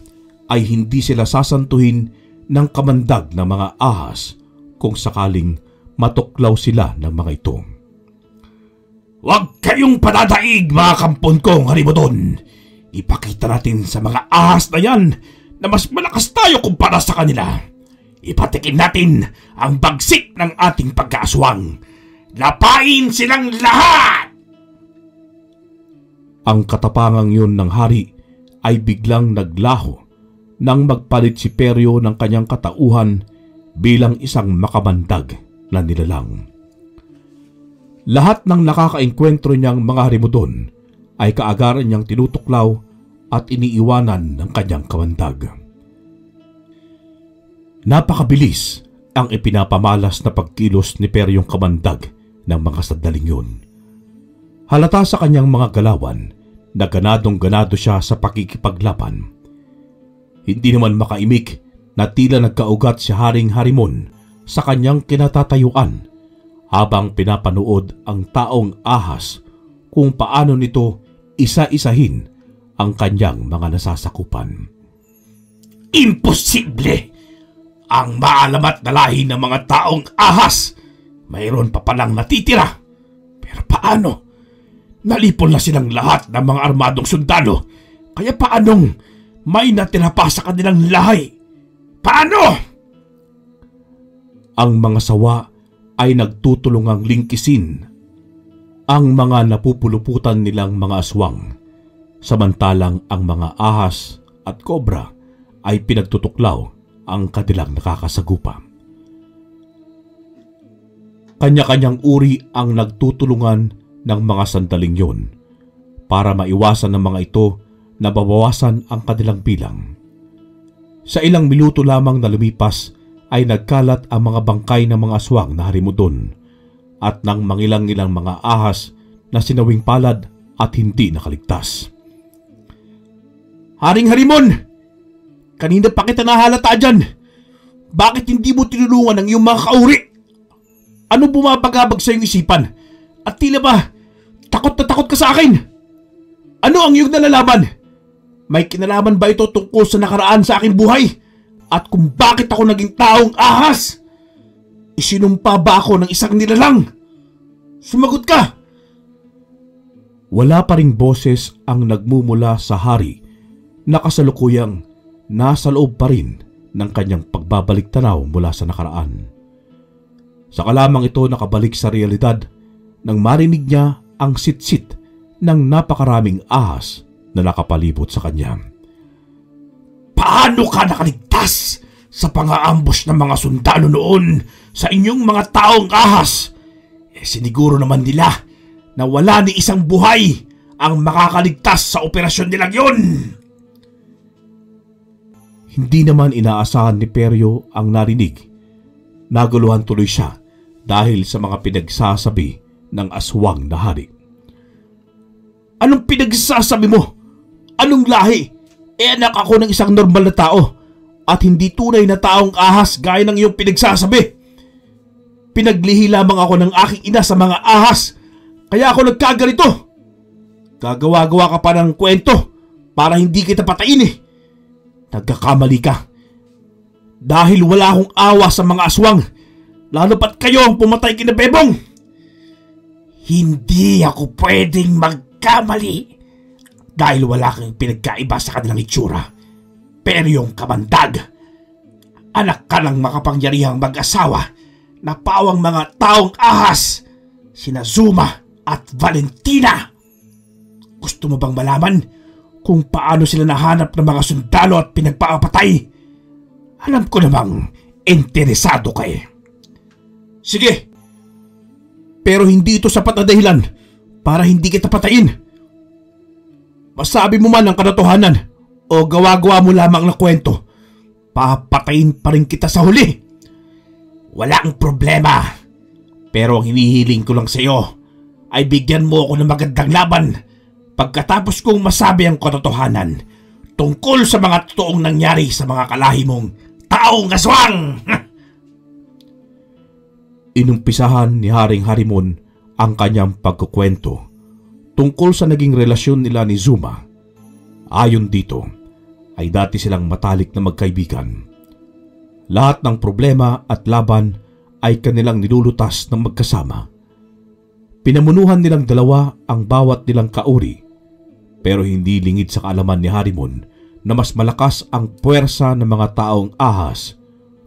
ay hindi sila sasantuhin ng kamandag ng mga ahas kung sakaling matuklaw sila ng mga ito. Huwag kayong padadaig, mga kampon kong harimudon. Ipakita natin sa mga ahas na yan na mas malakas tayo kumpara sa kanila. Ipatikim natin ang bagsik ng ating pagkaaswang. Lapain silang lahat! Ang katapangang yun ng hari ay biglang naglaho nang magpalit si Peryo ng kanyang katauhan bilang isang makamandag na nilalang. Lahat ng nakakaengkwentro niyang mga harimo doon ay kaagaran niyang tinutuklaw at iniiwanan ng kanyang kamandag. Napakabilis ang ipinapamalas na pagkilos ni Peryong kamandag ng mga sandaling yun. Halata sa kanyang mga galawan na ganadong-ganado siya sa pakikipaglaban. Hindi naman makaimik na tila nagkaugat si Haring Harimon sa kanyang kinatatayuan habang pinapanood ang taong ahas kung paano nito isa-isahin ang kanyang mga nasasakupan. Imposible! Ang maalamat na lahi ng mga taong ahas, mayroon pa palang natitira. Pero paano? Nalipol na silang lahat ng mga armadong sundalo, kaya paanong may natira pa sa kanilang lahi? Paano? Ang mga sawa ay nagtutulungang lingkisin ang mga napupuluputan nilang mga aswang, samantalang ang mga ahas at kobra ay pinagtutuklaw ang kanilang nakakasagupa. Kanya-kanyang uri ang nagtutulungan ng mga sandaling yun para maiwasan ng mga ito na babawasan ang kanilang bilang. Sa ilang minuto lamang na lumipas ay nagkalat ang mga bangkay ng mga aswang na harimo doon at ng mangilang-ilang mga ahas na sinawing palad at hindi nakaligtas. Haring Harimon! Kanina pa kita nahalata dyan. Bakit hindi mo tinulungan ang iyong mga kauri? Ano bumabagabag sa iyong isipan? At tila ba, takot na takot ka sa akin? Ano ang iyong nalalaman? May kinalaman ba ito tungkol sa nakaraan sa aking buhay? At kung bakit ako naging taong ahas? Isinumpa ba ako ng isang nilalang? Sumagot ka! Wala pa ring boses ang nagmumula sa hari na kasalukuyang nasa loob pa rin ng kanyang pagbabalik-tanaw mula sa nakaraan. Saka lamang ito nakabalik sa realidad nang marinig niya ang sit-sit ng napakaraming ahas na nakapalibot sa kanya. Paano ka nakaligtas sa pang-aambush ng mga sundalo noon sa inyong mga taong ahas? Siniguro naman nila na wala ni isang buhay ang makakaligtas sa operasyon nilang yun. Hindi naman inaasahan ni Peryo ang narinig. Naguluhan tuloy siya dahil sa mga pinagsasabi ng aswang na hari. Anong pinagsasabi mo? Anong lahi? Anak ako ng isang normal na tao at hindi tunay na taong ahas gaya ng iyong pinagsasabi. Pinaglihi lamang ako ng aking ina sa mga ahas, kaya ako nagkaganito. Gagawa-gawa ka pa ng kwento para hindi kita patayin eh. Nagkakamali ka. Dahil wala akong awa sa mga aswang, lalo pat kayo ang pumatay kina Bebong. Hindi ako pwedeng magkamali dahil wala kang pinagkaiba sa kanilang itsura. Pero yung kamandag, anak ka ng makapangyarihang mag-asawa na pawang mga taong ahas, sina Zuma at Valentina. Gusto mo bang malaman kung paano sila nahanap ng mga sundalo at pinagpapatay? Alam ko namang interesado ka eh. Sige, pero hindi ito sapat na dahilan para hindi kita patayin. Masabi mo man ang katotohanan o gawa-gawa mo lamang na kwento, papatayin pa rin kita sa huli. Walang problema. Pero ang hinihiling ko lang sa iyo ay bigyan mo ako ng magandang laban pagkatapos kong masabi ang katotohanan tungkol sa mga totoong nangyari sa mga kalahi mong taong aswang. Inumpisahan ni Haring Harimon ang kanyang pagkukwento tungkol sa naging relasyon nila ni Zuma. Ayon dito, ay dati silang matalik na magkaibigan. Lahat ng problema at laban ay kanilang nilulutas ng magkasama. Pinamunuhan nilang dalawa ang bawat nilang kauri, pero hindi lingid sa kaalaman ni Harimon na mas malakas ang puwersa ng mga taong ahas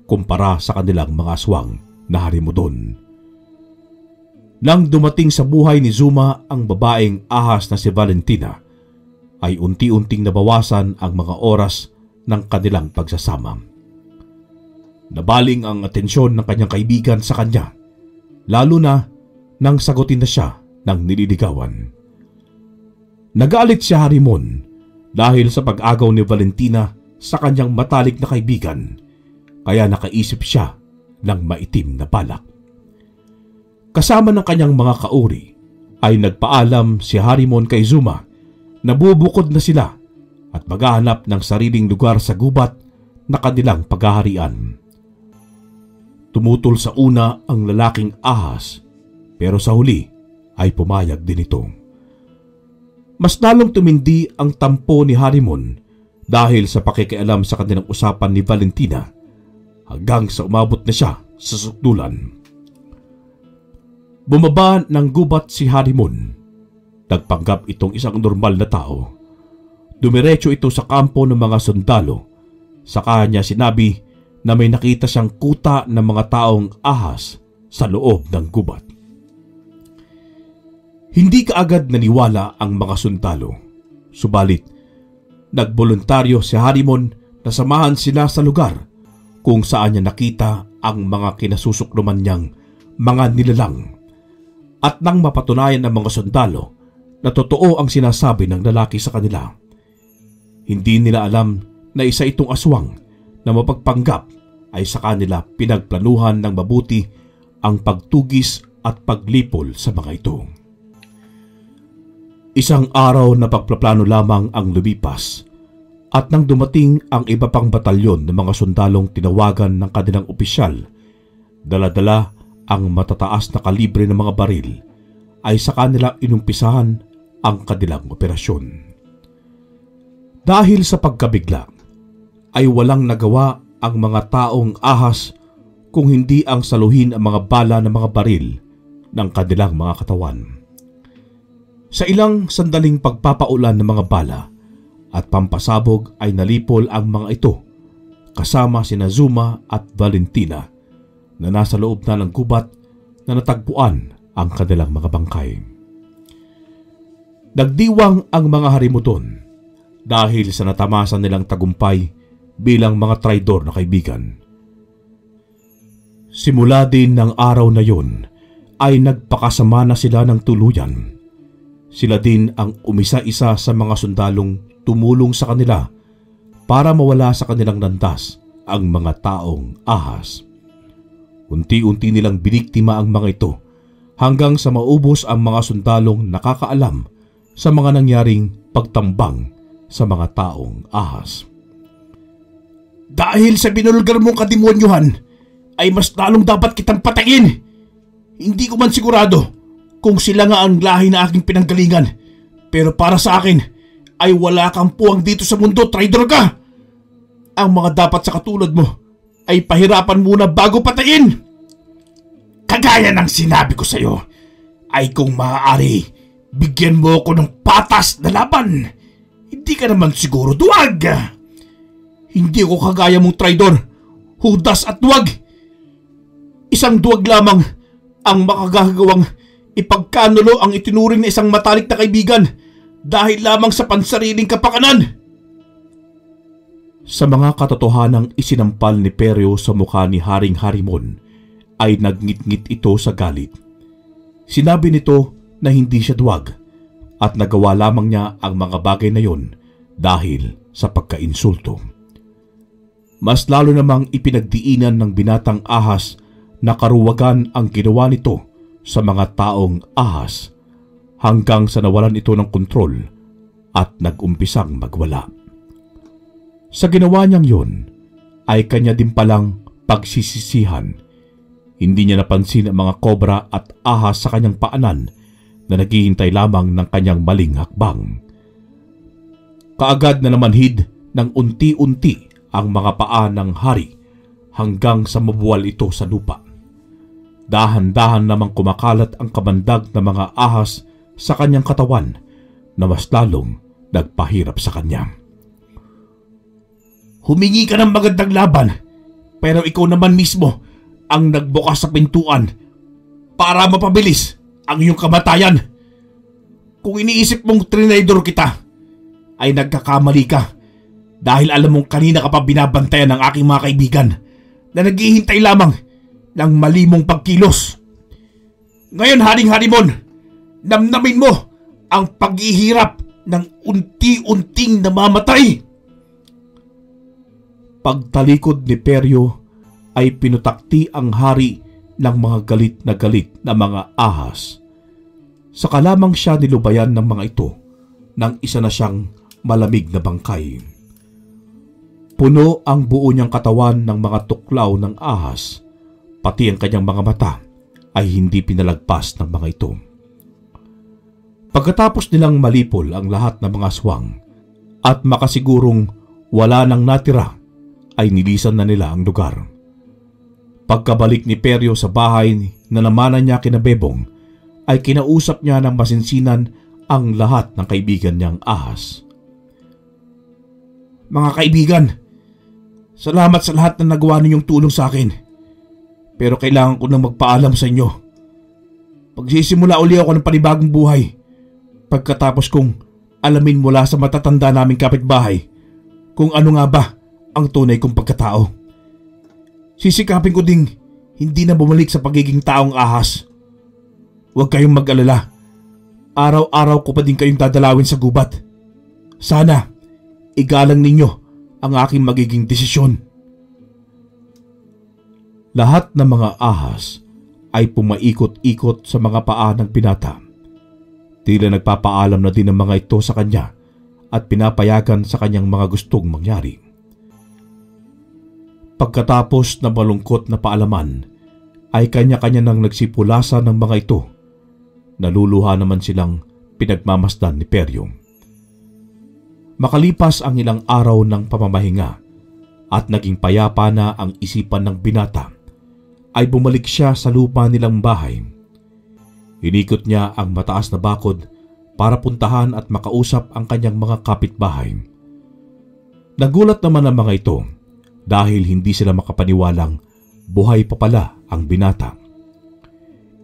kumpara sa kanilang mga aswang na harimudon. Nang dumating sa buhay ni Zuma ang babaeng ahas na si Valentina, ay unti-unting nabawasan ang mga oras ng kanilang pagsasama. Nabaling ang atensyon ng kanyang kaibigan sa kanya, lalo na nang sagutin na siya ng nililigawan. Nagalit si Harimon dahil sa pag-agaw ni Valentina sa kanyang matalik na kaibigan, kaya nakaisip siya ng maitim na balak. Kasama ng kanyang mga kauri ay nagpaalam si Harimon kay Zuma na bubukod na sila at maghahanap ng sariling lugar sa gubat na kanilang paghaharian. Tumutol sa una ang lalaking ahas, pero sa huli ay pumayag din ito. Mas lalong tumindi ang tampo ni Harimon dahil sa pakikialam sa kanilang usapan ni Valentina, hanggang sa umabot na siya sa sukdulan. Bumaba ng gubat si Harimon. Nagpanggap itong isang normal na tao. Dumiretso ito sa kampo ng mga sundalo. Sa kanya sinabi na may nakita siyang kuta ng mga taong ahas sa loob ng gubat. Hindi kaagad naniwala ang mga sundalo. Subalit, nagboluntaryo si Harimon na samahan sila sa lugar kung saan niya nakita ang mga kinasusukluman niyang mga nilalang. At nang mapatunayan ng mga sundalo na totoo ang sinasabi ng lalaki sa kanila, hindi nila alam na isa itong aswang na mapagpanggap ay sa kanila pinagplanuhan ng mabuti ang pagtugis at paglipol sa mga ito. Isang araw na pagplaplano lamang ang lumipas at nang dumating ang iba pang batalyon ng mga sundalong tinawagan ng kanilang opisyal, dala-dala ang matataas na kalibre ng mga baril, ay sa kanila inumpisahan ang kanilang operasyon. Dahil sa pagkabigla, ay walang nagawa ang mga taong ahas kung hindi ang saluhin ang mga bala ng mga baril ng kanilang mga katawan. Sa ilang sandaling pagpapaulan ng mga bala at pampasabog ay nalipol ang mga ito kasama sina Zuma at Valentina na nasa loob na ng gubat na natagpuan ang kanilang mga bangkay. Nagdiwang ang mga harimuton dahil sa natamasan nilang tagumpay bilang mga traidor na kaibigan. Simula din ng araw na yon ay nagpakasama na sila ng tuluyan. Sila din ang umisa-isa sa mga sundalong tumulong sa kanila para mawala sa kanilang landas ang mga taong ahas. Unti-unti nilang biniktima ang mga ito hanggang sa maubos ang mga sundalong nakakaalam sa mga nangyaring pagtambang sa mga taong ahas. Dahil sa binulgar mong kademonyuhan, ay mas lalong dapat kitang patayin. Hindi ko man sigurado kung sila nga ang lahi na aking pinanggalingan, pero para sa akin ay wala kang puwang dito sa mundo, traidor ka! Ang mga dapat sa katulad mo ay pahirapan muna bago patayin. Kagaya ng sinabi ko sa iyo, ay kung maaari, bigyan mo ako ng patas na laban. Hindi ka naman siguro duwag. Hindi ako kagaya mong traidor, hudas at duwag. Isang duwag lamang ang makagagawang ipagkanulo ang itinuring na isang matalik na kaibigan dahil lamang sa pansariling kapakanan. Sa mga katotohanang isinampal ni Peryo sa mukha ni Haring Harimon, ay nagngit-ngit ito sa galit. Sinabi nito na hindi siya duwag at nagawa lamang niya ang mga bagay na yon dahil sa pagkainsulto. Mas lalo namang ipinagdiinan ng binatang ahas na karuwagan ang ginawa nito sa mga taong ahas hanggang sa nawalan ito ng kontrol at nag-umpisang magwala. Sa ginawa niyang yun ay kanya din palang pagsisisihan. Hindi niya napansin ang mga kobra at ahas sa kanyang paanan na naghihintay lamang ng kanyang maling hakbang. Kaagad na namanhid ng unti-unti ang mga paa ng hari hanggang sa mabuwal ito sa lupa. Dahan-dahan namang kumakalat ang kamandag na mga ahas sa kanyang katawan na mas lalong nagpahirap sa kanya. Humingi ka ng magandang laban, Pero ikaw naman mismo ang nagbukas sa pintuan para mapabilis ang iyong kamatayan. Kung iniisip mong trinidor kita, ay nagkakamali ka dahil alam mong kanina ka pa binabantayan ng aking mga kaibigan na naghihintay lamang ng mali mong pagkilos. Ngayon, Haring Harimon, namnamin mo ang paghihirap ng unti-unting namamatay. Pagtalikod ni Peryo ay pinutakti ang hari ng mga galit na mga ahas. Saka lamang siya nilubayan ng mga ito nang isa na siyang malamig na bangkay. Puno ang buo niyang katawan ng mga tuklaw ng ahas, pati ang kanyang mga mata ay hindi pinalagpas ng mga ito. Pagkatapos nilang malipol ang lahat ng mga aswang at makasigurong wala nang natira, ay nilisan na nila ang lugar. Pagkabalik ni Peryo sa bahay na namanan niya kina Bebong, ay kinausap niya ng masinsinan ang lahat ng kaibigan niyang ahas. Mga kaibigan, salamat sa lahat na nagawa ninyong tulong sa akin. Pero kailangan ko nang magpaalam sa inyo. Pagsisimula uli ako ng panibagong buhay pagkatapos kong alamin mula sa matatanda naming kapitbahay kung ano nga ba ang tunay kong pagkatao. Sisikapin ko ding hindi na bumalik sa pagiging taong ahas. Huwag kayong mag-alala. Araw-araw ko pa din kayong dadalawin sa gubat. Sana igalang ninyo ang aking magiging desisyon. Lahat ng mga ahas ay pumaikot-ikot sa mga paa ng binata. Tila nagpapaalam na din ang mga ito sa kanya at pinapayagan sa kanyang mga gustong mangyari. Pagkatapos na malungkot na paalaman, ay kanya-kanya nang nagsipulasa ng mga ito. Naluluha naman silang pinagmamasdan ni Peryo. Makalipas ang ilang araw ng pamamahinga at naging payapa na ang isipan ng binata, ay bumalik siya sa lupa nilang bahay. Inikot niya ang mataas na bakod para puntahan at makausap ang kanyang mga kapitbahay. Nagulat naman ang mga ito dahil hindi sila makapaniwalang buhay pa pala ang binata.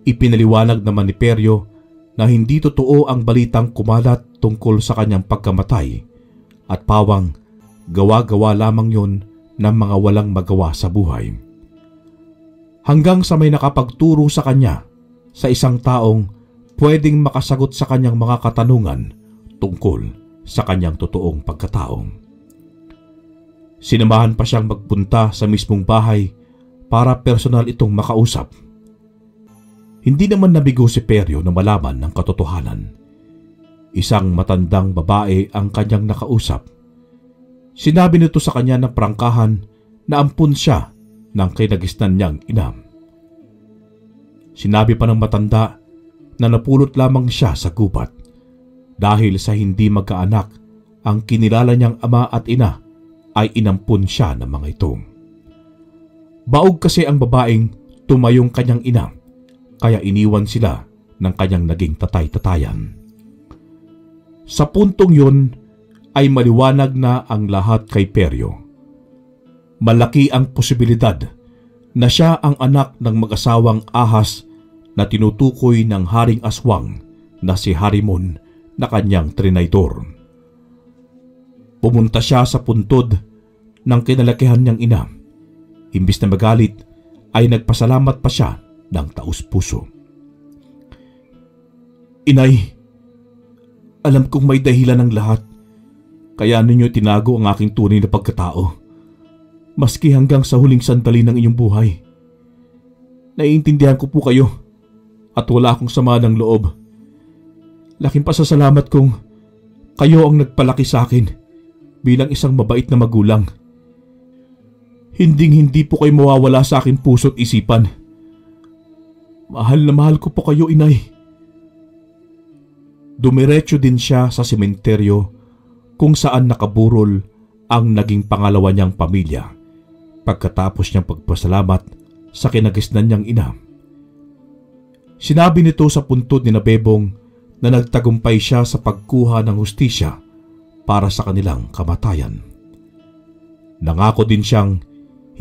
Ipinaliwanag naman ni Peryo na hindi totoo ang balitang kumalat tungkol sa kanyang pagkamatay at pawang gawa-gawa lamang yon ng mga walang magawa sa buhay. Hanggang sa may nakapagturo sa kanya sa isang taong pwedeng makasagot sa kanyang mga katanungan tungkol sa kanyang totoong pagkatao. Sinamahan pa siyang magpunta sa mismong bahay para personal itong makausap. Hindi naman nabigo si Peryo na malaman ng katotohanan. Isang matandang babae ang kanyang nakausap. Sinabi nito sa kanya na prangkahan na ampun siya ng kinagisnan niyang ina. Sinabi pa ng matanda na napulot lamang siya sa gubat dahil sa hindi magkaanak ang kinilala niyang ama at ina ay inampun siya ng mga ito. Baog kasi ang babaeng tumayong kanyang ina kaya iniwan sila ng kanyang naging tatay-tatayan. Sa puntong yun ay maliwanag na ang lahat kay Peryo. Malaki ang posibilidad na siya ang anak ng mag-asawang ahas na tinutukoy ng haring aswang na si Harimon na kanyang trinidor. Pumunta siya sa puntod ng kinalakihan niyang ina. Imbis na magalit ay nagpasalamat pa siya ng taus-puso. Inay, alam kong may dahilan ng lahat kaya ninyo tinago ang aking tunay na pagkatao. Maski hanggang sa huling sandali ng inyong buhay. Naiintindihan ko po kayo at wala akong sama ng loob. Laking pasasalamat kong kayo ang nagpalaki sa akin bilang isang mabait na magulang. Hinding-hindi po kayo mawawala sa aking puso't isipan. Mahal na mahal ko po kayo, inay. Dumiretso din siya sa sementeryo kung saan nakaburol ang naging pangalawa niyang pamilya pagkatapos niyang pagpasalamat sa kinagisnan niyang ina. Sinabi nito sa puntod ni Bebong na nagtagumpay siya sa pagkuha ng hustisya para sa kanilang kamatayan. Nangako din siyang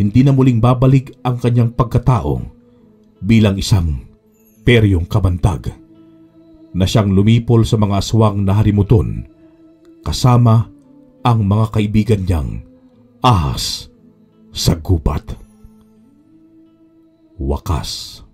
hindi na muling babalik ang kanyang pagkatao bilang isang peryong kabantag na siyang lumipol sa mga aswang na harimuton kasama ang mga kaibigan niyang ahas sa gubat. Wakas.